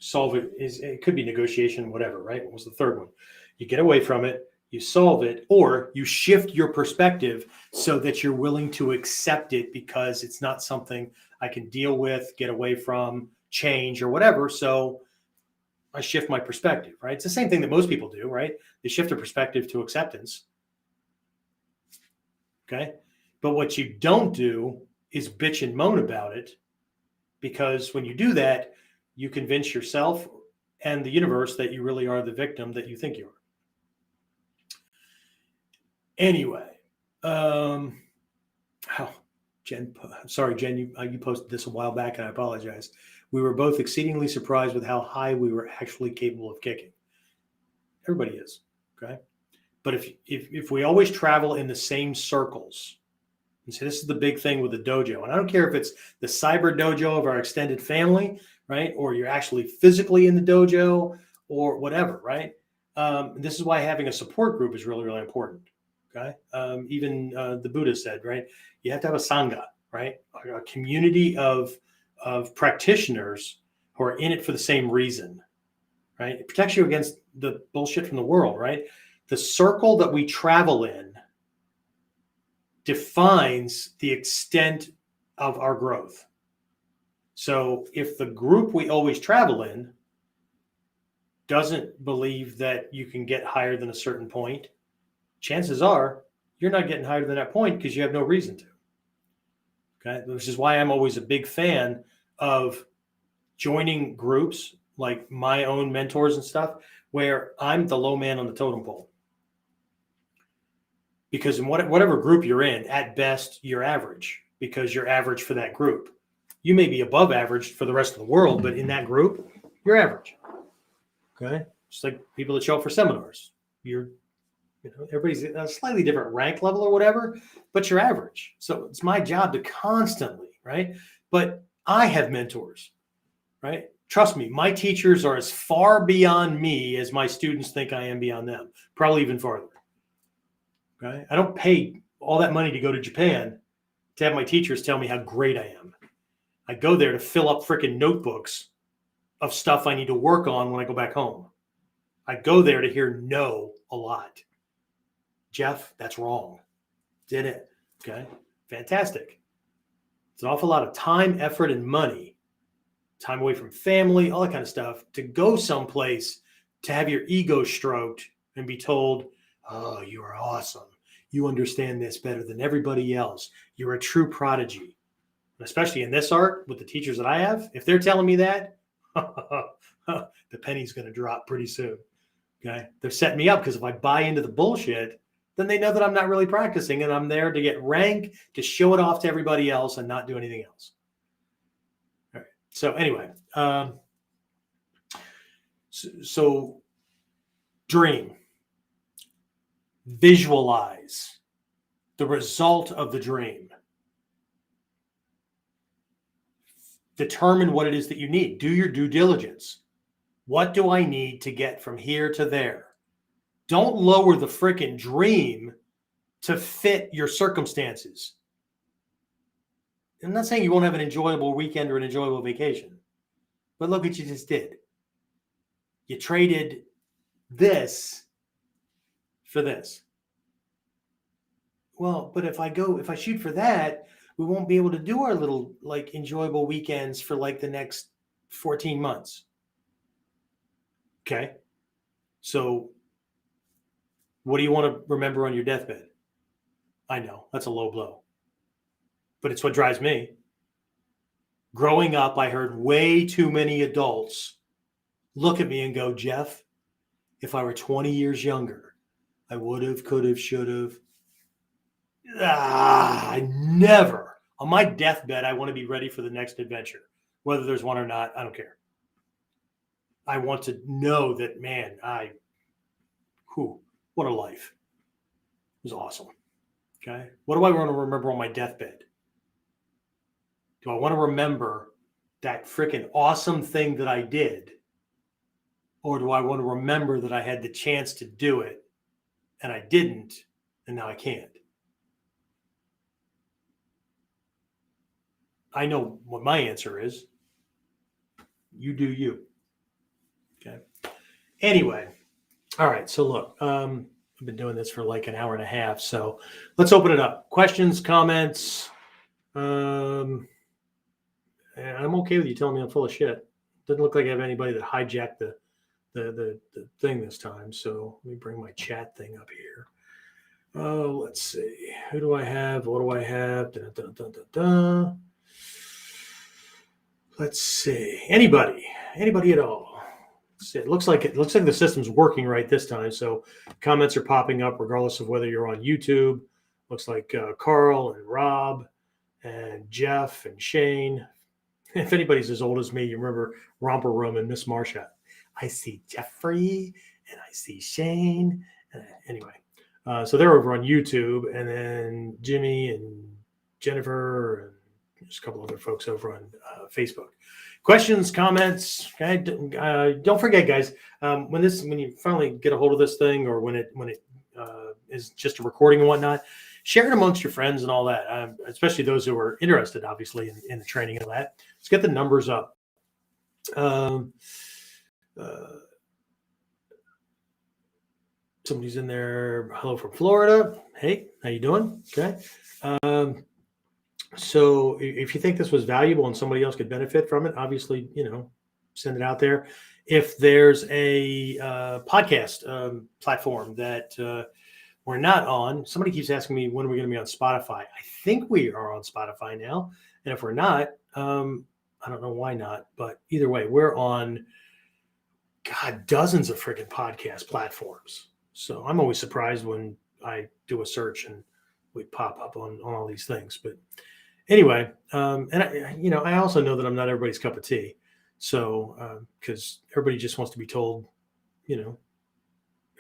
solve it. It could be negotiation, whatever, right? What was the third one? You get away from it, you solve it, or you shift your perspective so that you're willing to accept it because it's not something I can deal with, get away from, change, or whatever. So I shift my perspective, right? It's the same thing that most people do, right? They shift their perspective to acceptance. Okay. But what you don't do is bitch and moan about it, because when you do that, you convince yourself and the universe that you really are the victim that you think you are. Anyway, Jen, you posted this a while back, and I apologize. We were both exceedingly surprised with how high we were actually capable of kicking. Everybody is, okay? But if we always travel in the same circles, and so this is the big thing with the dojo, and I don't care if it's the cyber dojo of our extended family, right? Or you're actually physically in the dojo or whatever, right? This is why having a support group is really, really important, okay? Even the Buddha said, right? You have to have a sangha, right? A community of practitioners who are in it for the same reason, right? It protects you against the bullshit from the world, right? The circle that we travel in defines the extent of our growth. So if the group we always travel in doesn't believe that you can get higher than a certain point, chances are you're not getting higher than that point because you have no reason to. Okay. Which is why I'm always a big fan of joining groups like my own mentors and stuff, where I'm the low man on the totem pole. Because in whatever group you're in, at best, you're average, because you're average for that group. You may be above average for the rest of the world, but in that group, you're average. Okay. Just like people that show up for seminars. Everybody's at a slightly different rank level or whatever, but you're average. So it's my job to constantly, right? But I have mentors, right? Trust me, my teachers are as far beyond me as my students think I am beyond them, probably even farther. Okay. I don't pay all that money to go to Japan to have my teachers tell me how great I am. I go there to fill up freaking notebooks of stuff I need to work on when I go back home. I go there to hear no a lot. Jeff, that's wrong. Did it. Okay. Fantastic. It's an awful lot of time, effort, and money. Time away from family, all that kind of stuff, to go someplace to have your ego stroked and be told, oh, you are awesome. You understand this better than everybody else. You're a true prodigy. And especially in this art with the teachers that I have, if they're telling me that, the penny's going to drop pretty soon. Okay. They're setting me up, because if I buy into the bullshit, then they know that I'm not really practicing and I'm there to get rank, to show it off to everybody else and not do anything else. All right. So anyway, so dream, visualize the result of the dream. Determine what it is that you need. Do your due diligence. What do I need to get from here to there? Don't lower the freaking dream to fit your circumstances. I'm not saying you won't have an enjoyable weekend or an enjoyable vacation, but look what you just did. You traded this for this. Well, but if I shoot for that, we won't be able to do our little like enjoyable weekends for like the next 14 months. Okay. So what do you want to remember on your deathbed? I know that's a low blow, but it's what drives me. Growing up, I heard way too many adults look at me and go, Jeff, if I were 20 years younger, I would have, could have, should have. I never, on my deathbed, I want to be ready for the next adventure. Whether there's one or not, I don't care. I want to know that, man, what a life. It was awesome. Okay. What do I want to remember on my deathbed? Do I want to remember that freaking awesome thing that I did? Or do I want to remember that I had the chance to do it and I didn't, and now I can't? I know what my answer is. You do you. Okay. Anyway. All right. So look, I've been doing this for like an hour and a half. So let's open it up. Questions, comments. And I'm okay with you telling me I'm full of shit. Doesn't look like I have anybody that hijacked the thing this time. So let me bring my chat thing up here. Let's see. Who do I have? What do I have? Let's see. Anybody at all? It looks like the system's working right this time. So comments are popping up regardless of whether you're on YouTube. Looks like Carl and Rob and Jeff and Shane. If anybody's as old as me, you remember Romper Room and Miss Marsha. I see Jeffrey and I see Shane. Anyway, so they're over on YouTube, and then Jimmy and Jennifer and there's a couple other folks over on Facebook. Questions, comments. Okay, don't forget, guys. When you finally get a hold of this thing, or when it is just a recording and whatnot, share it amongst your friends and all that. Especially those who are interested, obviously, in the training and all that. Let's get the numbers up. Somebody's in there. Hello from Florida. Hey, how you doing? Okay. So if you think this was valuable and somebody else could benefit from it, obviously, send it out there. If there's a podcast platform that we're not on. Somebody keeps asking me when are we going to be on Spotify. I think we are on Spotify now, and if we're not, I don't know why not. But either way, we're on dozens of freaking podcast platforms. So I'm always surprised when I do a search and we pop up on all these things. But anyway, and I also know that I'm not everybody's cup of tea. So because everybody just wants to be told,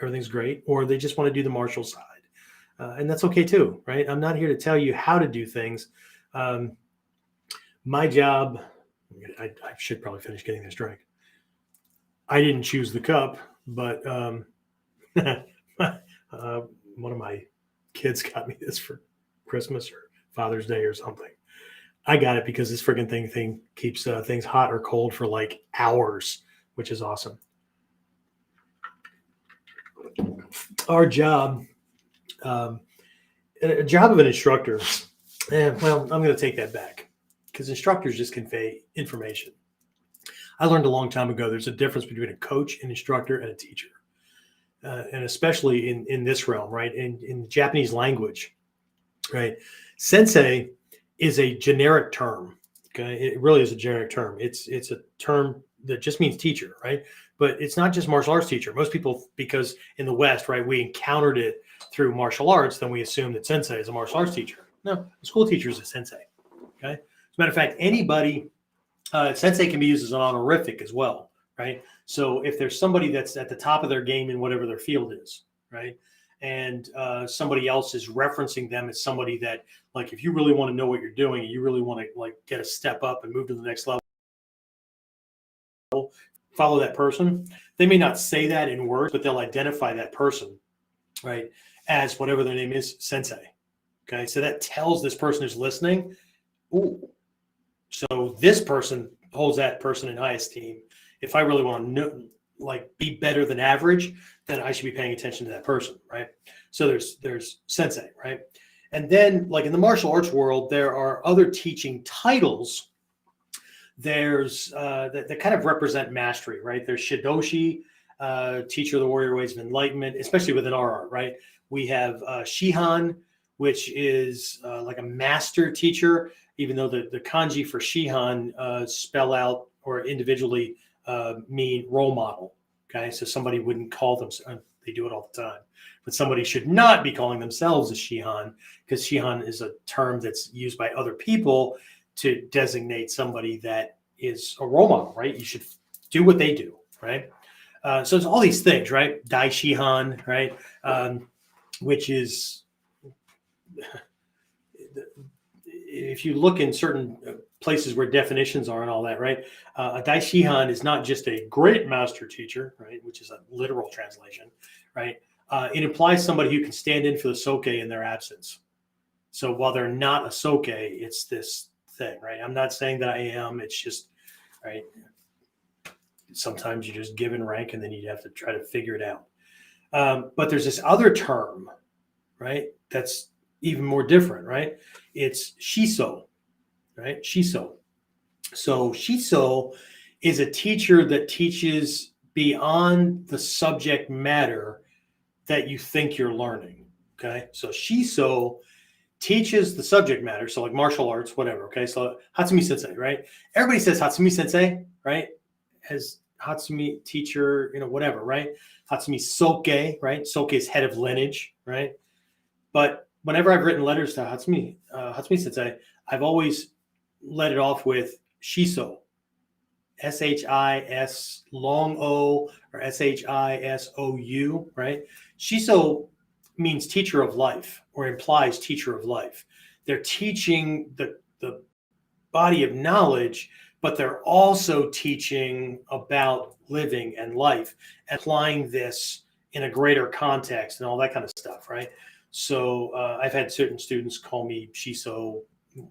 everything's great, or they just want to do the martial side. And that's okay too, right? I'm not here to tell you how to do things. My job, I should probably finish getting this drink. I didn't choose the cup, but one of my kids got me this for Christmas or Father's Day or something. I got it because this freaking thing keeps things hot or cold for like hours, which is awesome. Our job, a job of an instructor, well, I'm going to take that back because instructors just convey information. I learned a long time ago there's a difference between a coach, an instructor, and a teacher. And especially in this realm, right? In Japanese language, right? Sensei is a generic term. Okay, it really is a generic term. It's a term that just means teacher, right? But it's not just martial arts teacher. Most people, because in the West, right, we encountered it through martial arts, then we assume that sensei is a martial arts teacher. No, a school teacher is a sensei. Okay, as a matter of fact, anybody sensei can be used as an honorific as well, right? So if there's somebody that's at the top of their game in whatever their field is, right, and somebody else is referencing them as somebody that, like, if you really want to know what you're doing and you really want to like get a step up and move to the next level, follow that person. They may not say that in words, but they'll identify that person, right, as whatever their name is, sensei. Okay, so that tells this person who's listening, ooh, so this person holds that person in high esteem. If I really want to know, like, be better than average, then I should be paying attention to that person, right? So there's sensei, right? And then, like, in the martial arts world, there are other teaching titles. There's that kind of represent mastery, right? There's Shidoshi, teacher of the warrior ways of enlightenment, especially within our art, right? We have Shihan, which is like a master teacher, even though the kanji for Shihan spell out or individually mean role model. Okay, so somebody wouldn't call them, they do it all the time, but somebody should not be calling themselves a Shihan, because Shihan is a term that's used by other people to designate somebody that is a role model, right? You should do what they do, right? So it's all these things, right? Dai Shihan, right? Which is, if you look in certain places where definitions are and all that, right? A Dai Shihan is not just a great master teacher, right? Which is a literal translation, right? It implies somebody who can stand in for the soke in their absence. So while they're not a soke, it's this thing, right? I'm not saying that I am. It's just, right? Sometimes you just give in rank and then you have to try to figure it out. But there's this other term, right? That's even more different, right? It's shiso, right? Shiso. So shiso is a teacher that teaches beyond the subject matter that you think you're learning. Okay. So shiso teaches the subject matter. So like martial arts, whatever. Okay. So Hatsumi Sensei, right? Everybody says Hatsumi Sensei, right? As Hatsumi teacher, whatever, right? Hatsumi Soke, right? Soke is head of lineage, right? But whenever I've written letters to Hatsumi Sensei, I've always let it off with Shiso, S-H-I-S long O or S-H-I-S-O-U, right? Shiso means teacher of life, or implies teacher of life. They're teaching the body of knowledge, but they're also teaching about living and life, applying this in a greater context and all that kind of stuff, right? So I've had certain students call me Shiso,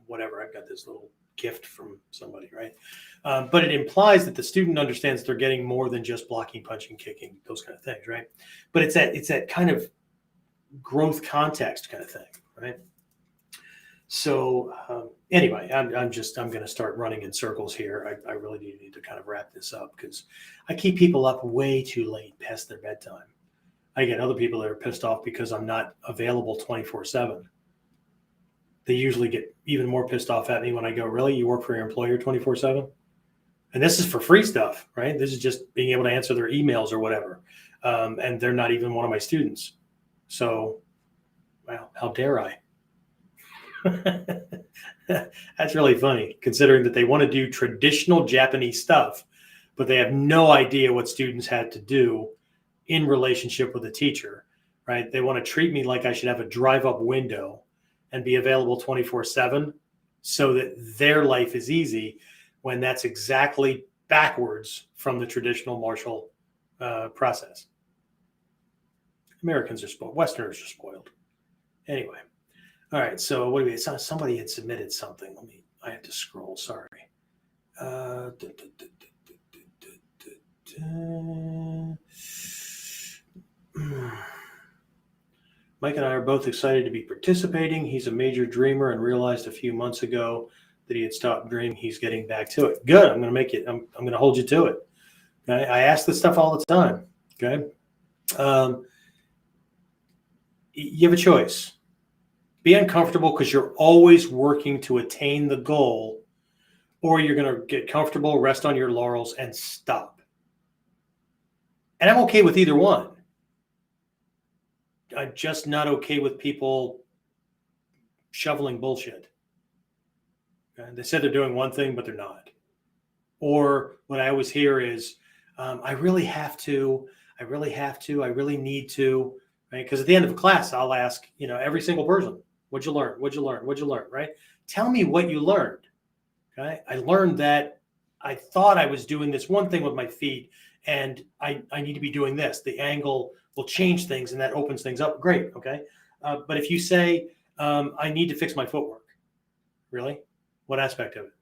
whatever. I've got this little gift from somebody, right? But it implies that the student understands they're getting more than just blocking, punching, kicking, those kind of things, right? But it's that kind of growth context kind of thing, right? So anyway, I'm going to start running in circles here. I really need to kind of wrap this up because I keep people up way too late past their bedtime. I get other people that are pissed off because I'm not available 24/7. They usually get even more pissed off at me when I go, really? You work for your employer 24/7? And this is for free stuff, right? This is just being able to answer their emails or whatever. And they're not even one of my students. So, well, how dare I? That's really funny, considering that they want to do traditional Japanese stuff, but they have no idea what students had to do in relationship with a teacher, right? They want to treat me like I should have a drive-up window and be available 24/7 so that their life is easy, when that's exactly backwards from the traditional martial process. Americans are spoiled. Westerners are spoiled. Anyway. All right. So what do we, somebody had submitted something. I have to scroll. Sorry. Mike and I are both excited to be participating. He's a major dreamer and realized a few months ago that he had stopped dreaming. He's getting back to it. Good. I'm going to make it. I'm going to hold you to it. Okay. I ask this stuff all the time. Okay. You have a choice. Be uncomfortable because you're always working to attain the goal, or you're going to get comfortable, rest on your laurels, and stop. And I'm okay with either one. I'm just not okay with people shoveling bullshit. Okay? They said they're doing one thing, but they're not. Or what I always hear is, I really have to, I really need to, right? Because at the end of a class, I'll ask, every single person, what'd you learn? What'd you learn? What'd you learn? Right? Tell me what you learned. Okay. I learned that I thought I was doing this one thing with my feet, and I need to be doing this. The angle will change things, and that opens things up. Great. Okay. But if you say, I need to fix my footwork, really? What aspect of it?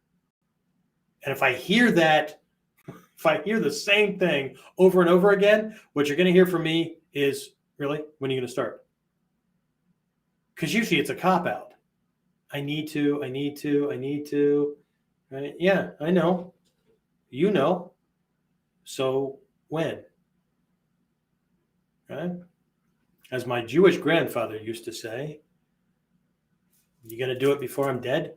And if I hear that, if I hear the same thing over and over again, what you're going to hear from me is, really? When are you going to start? Because usually it's a cop-out. I need to. Right? Yeah, I know. You know. So when? Right? As my Jewish grandfather used to say, you going to do it before I'm dead?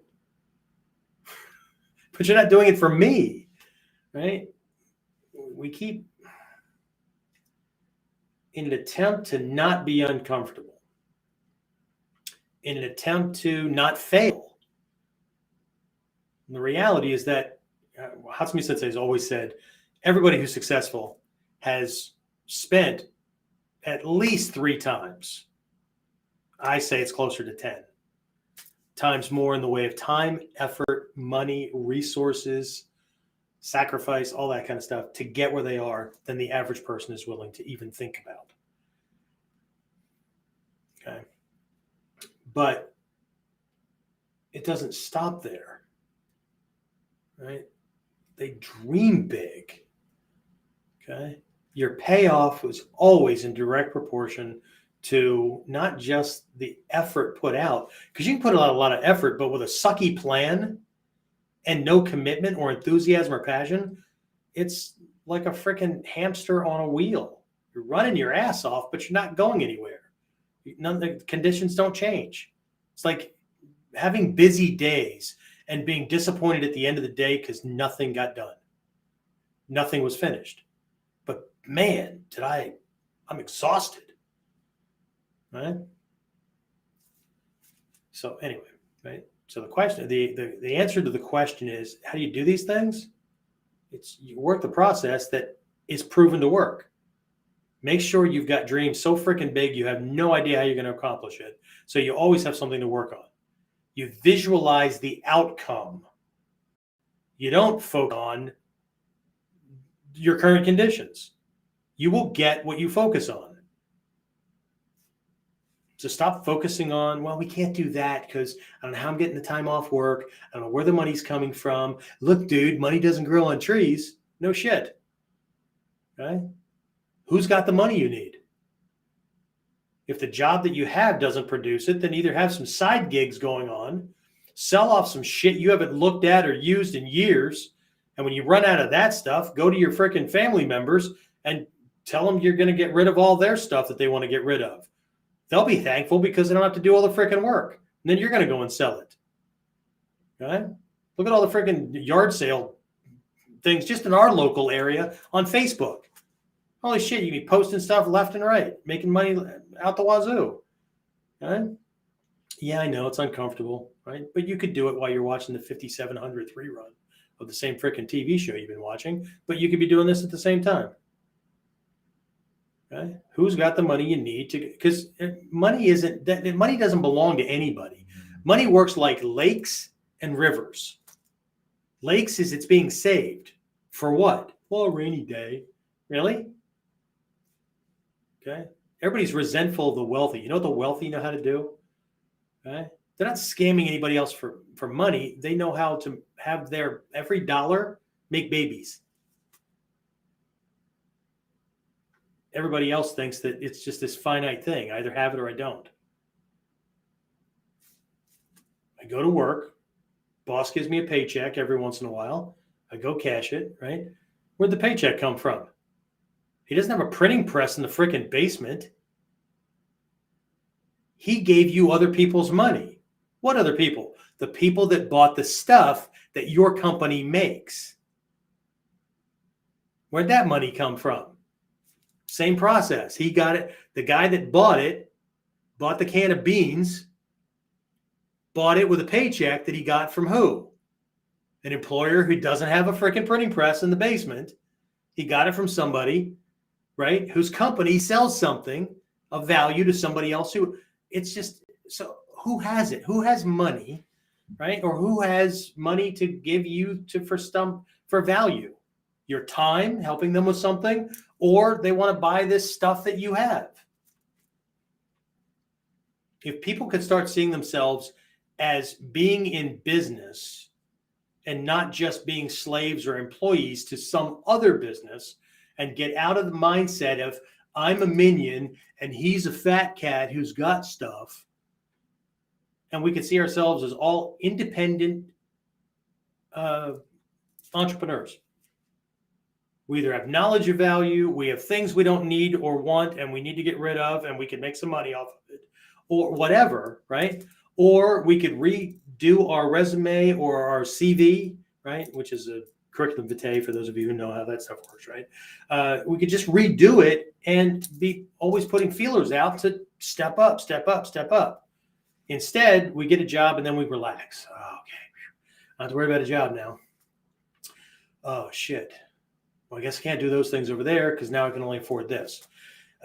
But you're not doing it for me, right? We keep, in an attempt to not be uncomfortable, in an attempt to not fail. And the reality is that Hatsumi Sensei has always said, everybody who's successful has spent at least 3 times. I say it's closer to 10 times more in the way of time, effort, money, resources, sacrifice, all that kind of stuff to get where they are than the average person is willing to even think about. Okay. But it doesn't stop there, right? They dream big. Okay. Your payoff was always in direct proportion to not just the effort put out, because you can put a lot of effort, but with a sucky plan and no commitment or enthusiasm or passion, it's like a freaking hamster on a wheel. You're running your ass off, but you're not going anywhere. None of the conditions don't change. It's like having busy days and being disappointed at the end of the day because nothing got done. Nothing was finished. But man, I'm exhausted. Right? So anyway, right? So the question, the answer to the question is, how do you do these things? It's you work the process that is proven to work. Make sure you've got dreams so freaking big you have no idea how you're going to accomplish it. So you always have something to work on. You visualize the outcome. You don't focus on your current conditions. You will get what you focus on. So stop focusing on, well, we can't do that because I don't know how I'm getting the time off work. I don't know where the money's coming from. Look, dude, money doesn't grow on trees. No shit. Okay? Who's got the money you need? If the job that you have doesn't produce it, then either have some side gigs going on, sell off some shit you haven't looked at or used in years. And when you run out of that stuff, go to your freaking family members and Tell them you're going to get rid of all their stuff that they want to get rid of. They'll be thankful because they don't have to do all the freaking work. And then you're going to go and sell it. Okay? Look at all the freaking yard sale things just in our local area on Facebook. Holy shit, you can be posting stuff left and right, making money out the wazoo. Okay? Yeah, I know it's uncomfortable, right? But you could do it while you're watching the 5700th rerun of the same freaking TV show you've been watching, but you could be doing this at the same time. Okay? Who's got the money you need to? Because money doesn't belong to anybody. Money works like lakes and rivers. Lakes is it's being saved for what? Well, a rainy day. Really? Okay. Everybody's resentful of the wealthy. You know what the wealthy know how to do? Okay. They're not scamming anybody else for money. They know how to have their every dollar make babies. Everybody else thinks that it's just this finite thing. I either have it or I don't. I go to work. Boss gives me a paycheck every once in a while. I go cash it, right? Where'd the paycheck come from? He doesn't have a printing press in the freaking basement. He gave you other people's money. What other people? The people that bought the stuff that your company makes. Where'd that money come from? Same process. He got it. The guy that bought the can of beans, bought it with a paycheck that he got from who? An employer who doesn't have a freaking printing press in the basement. He got it from somebody, right? Whose company sells something of value to somebody else who it's just, so who has it? Who has money, right? Or who has money to give you for value? Your time, helping them with something, or they want to buy this stuff that you have. If people could start seeing themselves as being in business and not just being slaves or employees to some other business and get out of the mindset of I'm a minion and he's a fat cat who's got stuff, and we could see ourselves as all independent entrepreneurs. We either have knowledge of value, we have things we don't need or want and we need to get rid of and we can make some money off of it or whatever, right? Or we could redo our resume or our CV, right? Which is a curriculum vitae for those of you who know how that stuff works, right? We could just redo it and be always putting feelers out to step up, step up, step up. Instead, we get a job and then we relax. Oh, okay. I don't have to worry about a job now. Oh, shit. Well, I guess I can't do those things over there because now I can only afford this.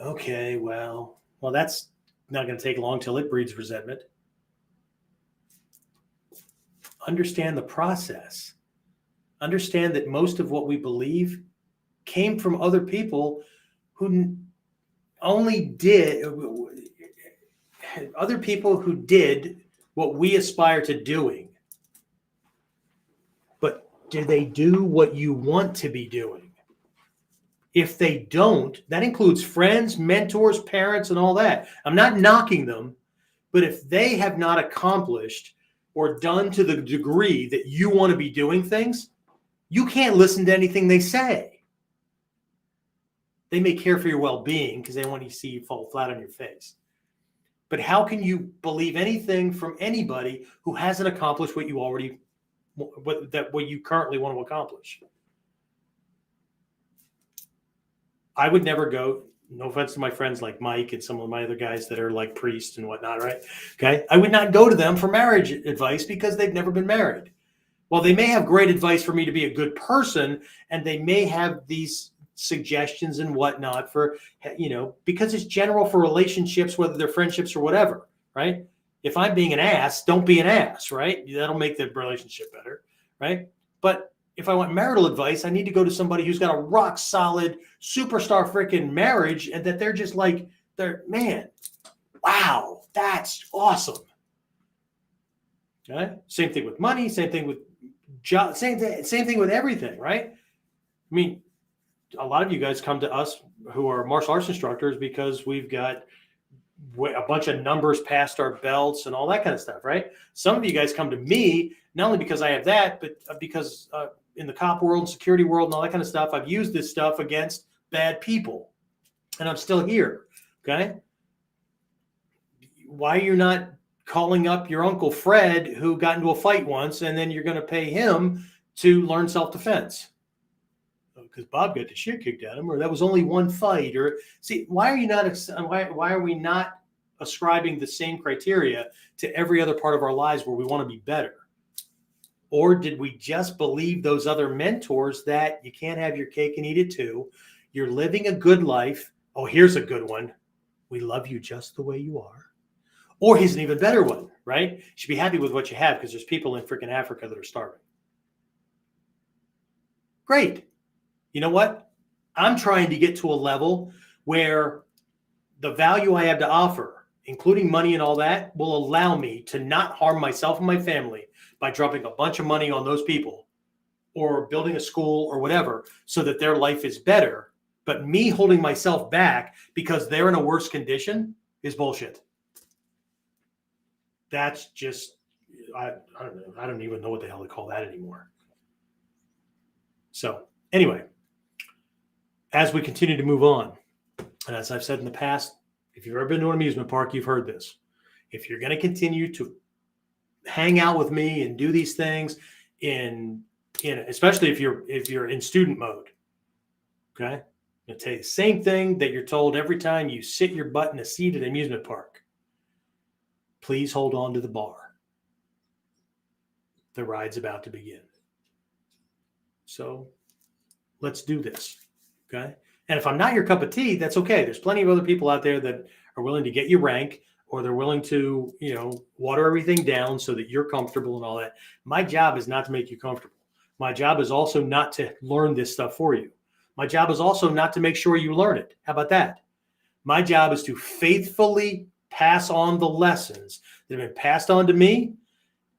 Okay, well, that's not going to take long till it breeds resentment. Understand the process. Understand that most of what we believe came from other people who did what we aspire to doing. But do they do what you want to be doing? If they don't, that includes friends, mentors, parents, and all that. I'm not knocking them, but if they have not accomplished or done to the degree that you want to be doing things, you can't listen to anything they say. They may care for your well-being because they want to see you fall flat on your face. But how can you believe anything from anybody who hasn't accomplished what you currently want to accomplish? I would never go, no offense to my friends like Mike and some of my other guys that are like priests and whatnot, right? Okay. I would not go to them for marriage advice because they've never been married. Well, they may have great advice for me to be a good person, and they may have these suggestions and whatnot for, because it's general for relationships, whether they're friendships or whatever, right? If I'm being an ass, don't be an ass, right? That'll make the relationship better, right? But if I want marital advice, I need to go to somebody who's got a rock solid superstar freaking marriage and that they're just like, man, wow, that's awesome. Okay? Same thing with money, same thing with job, same thing with everything, right? I mean, a lot of you guys come to us who are martial arts instructors because we've got a bunch of numbers past our belts and all that kind of stuff, right? Some of you guys come to me, not only because I have that, but because in the cop world, security world, and all that kind of stuff, I've used this stuff against bad people. and I'm still here. Okay. Why are you not calling up your Uncle Fred who got into a fight once, and then you're going to pay him to learn self-defense? Because Bob got the shit kicked out of him, or that was only one fight. Or see, why are you not? Why are we not ascribing the same criteria to every other part of our lives where we want to be better? Or did we just believe those other mentors that you can't have your cake and eat it too? You're living a good life. Oh, here's a good one. We love you just the way you are. Or here's an even better one, right? You should be happy with what you have because there's people in freaking Africa that are starving. Great. You know what? I'm trying to get to a level where the value I have to offer, including money and all that, will allow me to not harm myself and my family by dropping a bunch of money on those people or building a school or whatever so that their life is better. But me holding myself back because they're in a worse condition is bullshit. That's just, I don't know. I don't even know what the hell to call that anymore. So anyway, as we continue to move on, and as I've said in the past, if you've ever been to an amusement park, you've heard this. If you're going to continue to hang out with me and do these things especially if you're in student mode, okay? I'll tell you the same thing that you're told every time you sit your butt in a seat at an amusement park. Please hold on to the bar. The ride's about to begin. So let's do this, okay? And if I'm not your cup of tea, that's okay. There's plenty of other people out there that are willing to get you rank, or they're willing to, water everything down so that you're comfortable and all that. My job is not to make you comfortable. My job is also not to learn this stuff for you. My job is also not to make sure you learn it. How about that? My job is to faithfully pass on the lessons that have been passed on to me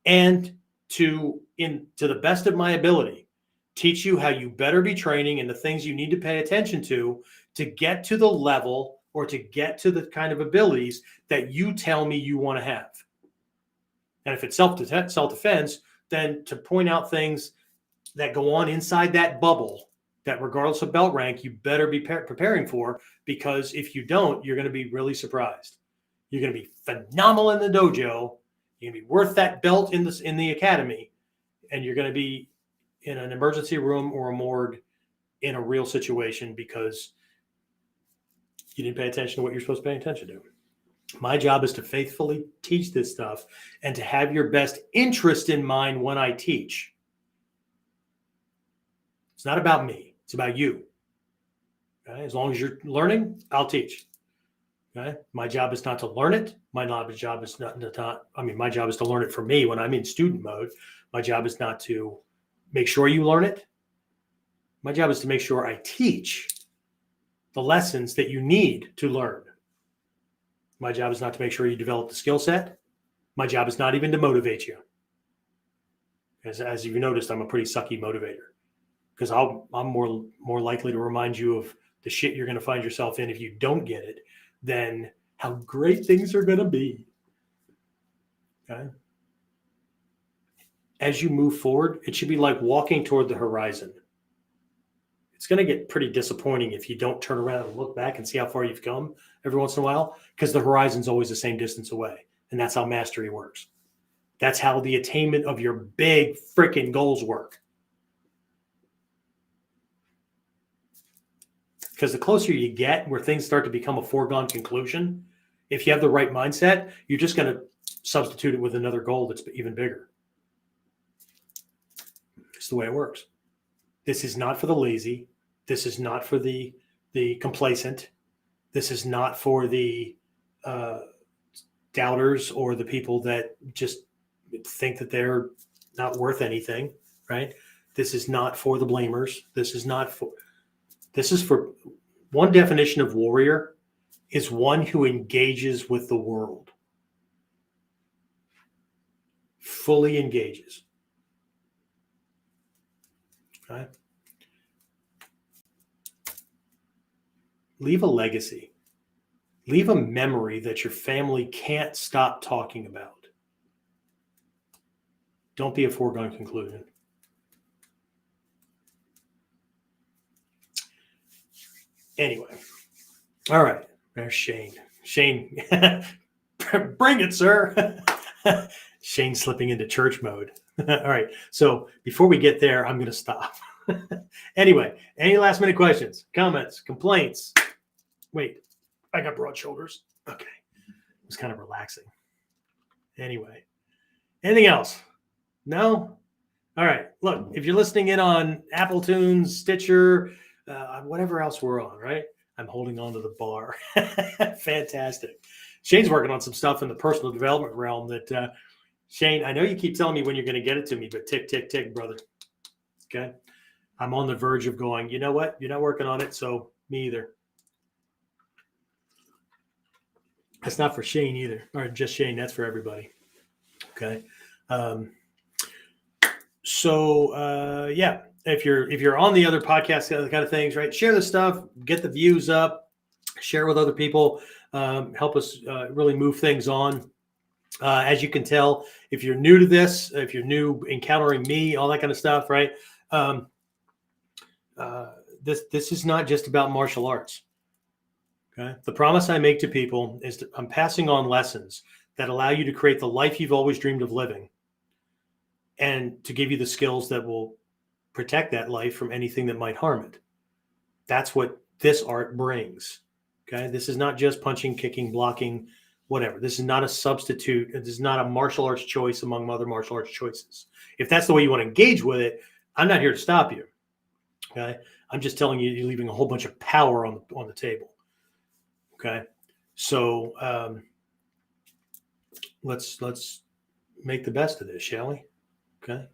and to the best of my ability, teach you how you better be training and the things you need to pay attention to get to the level or to get to the kind of abilities that you tell me you want to have. And if it's self-defense, then to point out things that go on inside that bubble that regardless of belt rank, you better be preparing for, because if you don't, you're going to be really surprised. You're going to be phenomenal in the dojo. You're going to be worth that belt in the academy, and you're going to be in an emergency room or a morgue in a real situation because you didn't pay attention to what you're supposed to pay attention to. My job is to faithfully teach this stuff and to have your best interest in mind when I teach. It's not about me. It's about you. Okay? As long as you're learning, I'll teach. Okay? My job is not to learn it. My job is my job is to learn it for me when I'm in student mode. My job is not to make sure you learn it. My job is to make sure I teach the lessons that you need to learn. My job is not to make sure you develop the skill set. My job is not even to motivate you. As you've noticed, I'm a pretty sucky motivator, because I'm more likely to remind you of the shit you're going to find yourself in if you don't get it than how great things are going to be. Okay? As you move forward, it should be like walking toward the horizon. It's going to get pretty disappointing if you don't turn around and look back and see how far you've come every once in a while, because the horizon's always the same distance away. And that's how mastery works. That's how the attainment of your big freaking goals work. Because the closer you get where things start to become a foregone conclusion, if you have the right mindset, you're just going to substitute it with another goal that's even bigger. It's the way it works. This is not for the lazy. This is not for the complacent. This is not for the doubters or the people that just think that they're not worth anything, right? This is not for the blamers. This is for one definition of warrior is one who engages with the world. Fully engages. Okay? Leave a legacy. Leave a memory that your family can't stop talking about. Don't be a foregone conclusion. Anyway, All right. There's Shane. Shane, bring it, sir. Shane slipping into church mode. All right. So before we get there, I'm going to stop. Anyway, any last minute questions, comments, complaints? Wait, I got broad shoulders. Okay. It was kind of relaxing. Anyway, anything else? No? All right. Look, if you're listening in on Apple Tunes, Stitcher, whatever else we're on, right? I'm holding on to the bar. Fantastic. Shane's working on some stuff in the personal development realm that, Shane, I know you keep telling me when you're going to get it to me, but tick, tick, tick, brother. Okay. I'm on the verge of going, you know what? You're not working on it, so me either. That's not for Shane either, or just Shane. That's for everybody. Okay. Yeah, if you're on the other podcast, the other kind of things, right? Share the stuff, get the views up, share with other people, help us really move things on. As you can tell, if you're new to this, if you're new encountering me, all that kind of stuff, right? This is not just about martial arts. Okay. The promise I make to people is that I'm passing on lessons that allow you to create the life you've always dreamed of living, and to give you the skills that will protect that life from anything that might harm it. That's what this art brings. Okay. This is not just punching, kicking, blocking, whatever. This is not a substitute. This is not a martial arts choice among other martial arts choices. If that's the way you want to engage with it, I'm not here to stop you. Okay. I'm just telling you, you're leaving a whole bunch of power on the table. Okay. So let's make the best of this, shall we? Okay.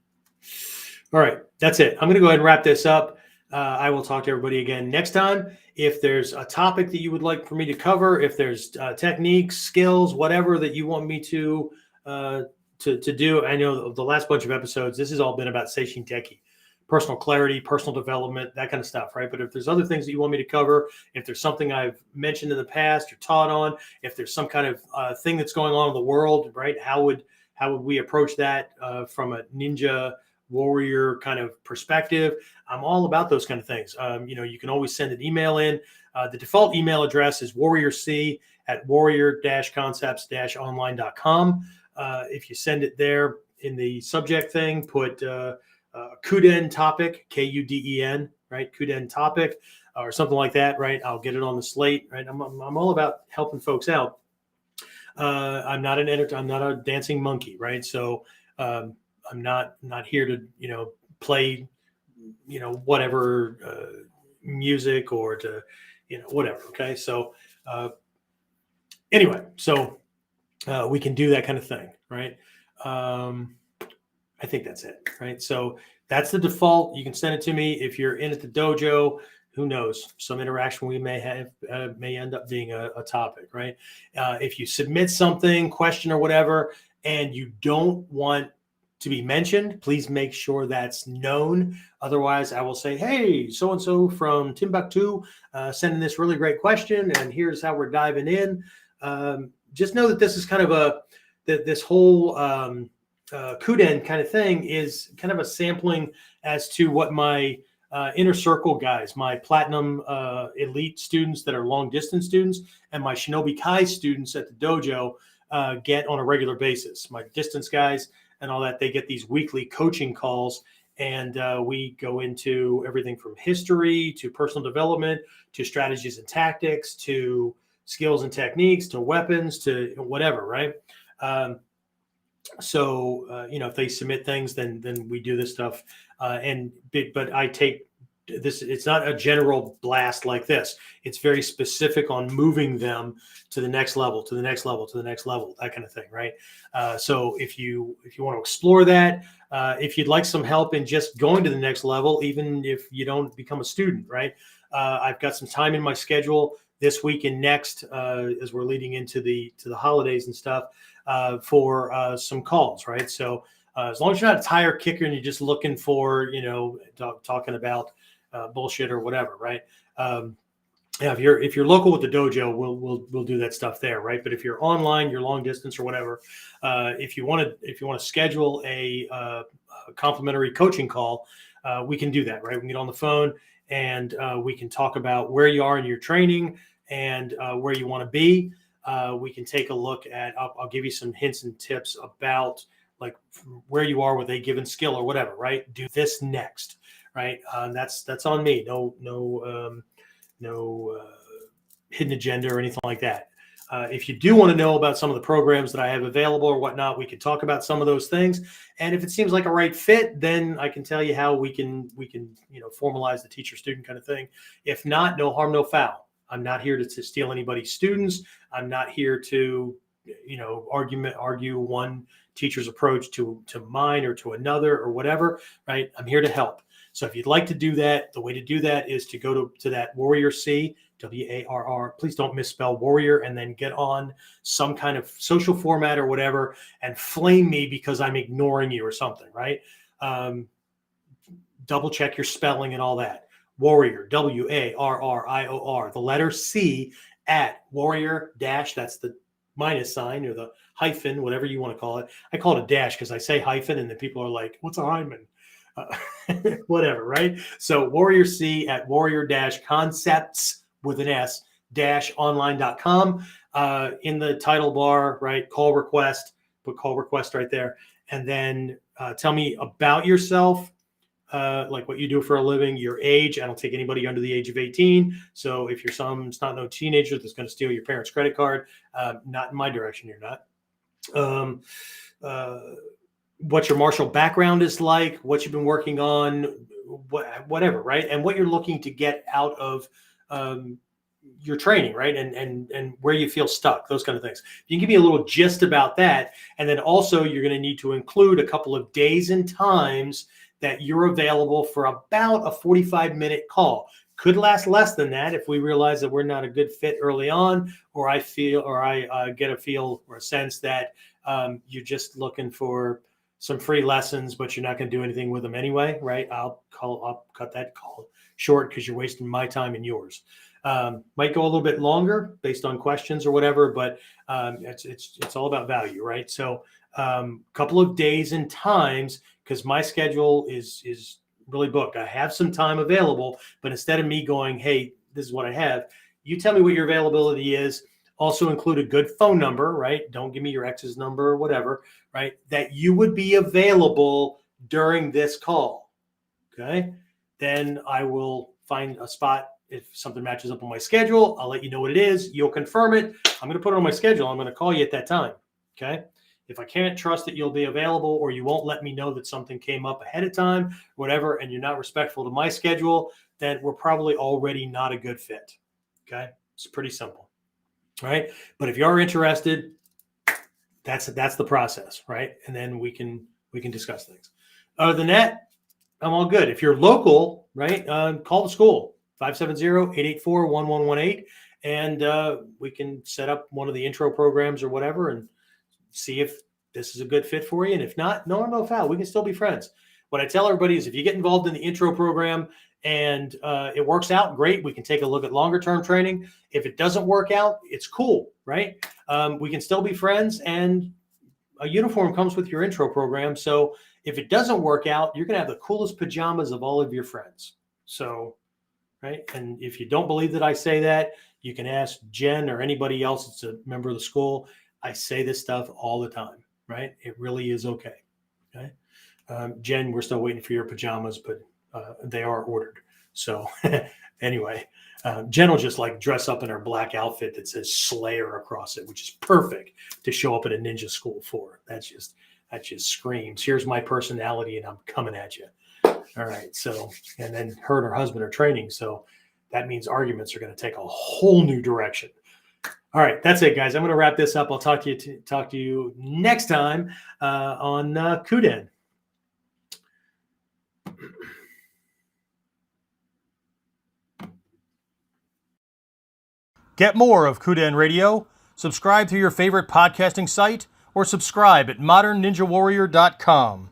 All right. That's it. I'm going to go ahead and wrap this up. I will talk to everybody again next time. If there's a topic that you would like for me to cover, if there's techniques, skills, whatever that you want me to do, I know the last bunch of episodes, this has all been about Seishin Teki, personal clarity, personal development, that kind of stuff, right? But if there's other things that you want me to cover, if there's something I've mentioned in the past or taught on, if there's some kind of thing that's going on in the world, right? How would we approach that from a ninja warrior kind of perspective? I'm all about those kind of things. You can always send an email in. The default email address is warriorc@warrior-concepts-online.com. If you send it there in the subject thing, put KUDEN topic, KUDEN, right? KUDEN topic or something like that, right? I'll get it on the slate, right? I'm all about helping folks out. I'm not I'm not a dancing monkey, right? So I'm not here to play whatever music or to whatever. Okay, so anyway, so we can do that kind of thing, right? I think that's it, right? So that's the default. You can send it to me. If you're in at the dojo, who knows? Some interaction we may have may end up being a topic, right? If you submit something, question or whatever, and you don't want to be mentioned, please make sure that's known. Otherwise, I will say, hey, so-and-so from Timbuktu sending this really great question, and here's how we're diving in. Just know that this is kind of this whole KUDEN kind of thing is kind of a sampling as to what my inner circle guys, my platinum elite students that are long distance students, and my Shinobi Kai students at the dojo get on a regular basis. My distance guys and all that, they get these weekly coaching calls, and we go into everything from history to personal development to strategies and tactics to skills and techniques to weapons to whatever, right? So if they submit things, then we do this stuff. But I take this, it's not a general blast like this. It's very specific on moving them to the next level, to the next level, to the next level, that kind of thing, right? So if you want to explore that, if you'd like some help in just going to the next level, even if you don't become a student, right? I've got some time in my schedule this week and next as we're leading into the holidays and stuff for some calls, right? So as long as you're not a tire kicker and you're just looking for, talking about bullshit or whatever, right? If you're local with the dojo, we'll do that stuff there, right? But if you're online, you're long distance or whatever, if you want to schedule a complimentary coaching call, we can do that, right? We can get on the phone and we can talk about where you are in your training and where you want to be. We can take a look at, I'll give you some hints and tips about like where you are with a given skill or whatever, right? Do this next, right? That's on me. No hidden agenda or anything like that. If you do want to know about some of the programs that I have available or whatnot, we could talk about some of those things. And if it seems like a right fit, then I can tell you how we can formalize the teacher-student kind of thing. If not, no harm, no foul. I'm not here to steal anybody's students. I'm not here to argue one teacher's approach to mine or to another or whatever, right? I'm here to help. So if you'd like to do that, the way to do that is to go to that Warrior C, WARR. Please don't misspell warrior and then get on some kind of social format or whatever and flame me because I'm ignoring you or something, right? Double check your spelling and all that. Warrior, WARRIOR, the letter C at warrior dash, that's the minus sign or the hyphen, whatever you want to call it. I call it a dash because I say hyphen and then people are like, what's a hyphen? Whatever, right? So Warrior C at warrior-concepts with an S -online.com. In the title bar, right? Call request, put call request right there. And then tell me about yourself, like what you do for a living, your age. I don't take anybody under the age of 18. So if you're some no teenager that's going to steal your parents' credit card, not in my direction, you're not. What your martial background is like, what you've been working on, whatever, right? And what you're looking to get out of your training, right? And where you feel stuck, those kind of things. You can give me a little gist about that. And then also you're going to need to include a couple of days and times that you're available for about a 45-minute call. Could last less than that if we realize that we're not a good fit early on, or I get a feel or a sense that you're just looking for some free lessons, but you're not going to do anything with them anyway, right? I'll cut that call short because you're wasting my time and yours. Might go a little bit longer based on questions or whatever, but it's all about value, right? So couple of days and times, because my schedule is really booked. I have some time available, but instead of me going, hey, this is what I have, you tell me what your availability is. Also include a good phone number, right? Don't give me your ex's number or whatever, right? That you would be available during this call, okay? Then I will find a spot. If something matches up on my schedule, I'll let you know what it is. You'll confirm it. I'm going to put it on my schedule. I'm going to call you at that time, okay? If I can't trust that you'll be available, or you won't let me know that something came up ahead of time, whatever, and you're not respectful to my schedule, then we're probably already not a good fit, okay? It's pretty simple. Right. But if you are interested, that's the process. Right. And then we can discuss things. Other than that, I'm all good. If you're local, right, call the school 570-884-1118. And we can set up one of the intro programs or whatever and see if this is a good fit for you. And if not, no foul. We can still be friends. What I tell everybody is if you get involved in the intro program and it works out, great. We can take a look at longer term training. If it doesn't work out, it's cool, right? We can still be friends, and a uniform comes with your intro program. So if it doesn't work out, you're going to have the coolest pajamas of all of your friends. So, right. And if you don't believe that I say that, you can ask Jen or anybody else that's a member of the school. I say this stuff all the time, right? It really is okay. Okay. Jen, we're still waiting for your pajamas, but they are ordered. So anyway, Jen will just like dress up in her black outfit that says Slayer across it, which is perfect to show up at a ninja school for. That just screams, here's my personality and I'm coming at you. All right. So, and then her and her husband are training. So that means arguments are going to take a whole new direction. All right. That's it, guys. I'm going to wrap this up. I'll talk to you next time on KUDEN. Get more of KUDEN Radio, subscribe through your favorite podcasting site, or subscribe at modernninjawarrior.com.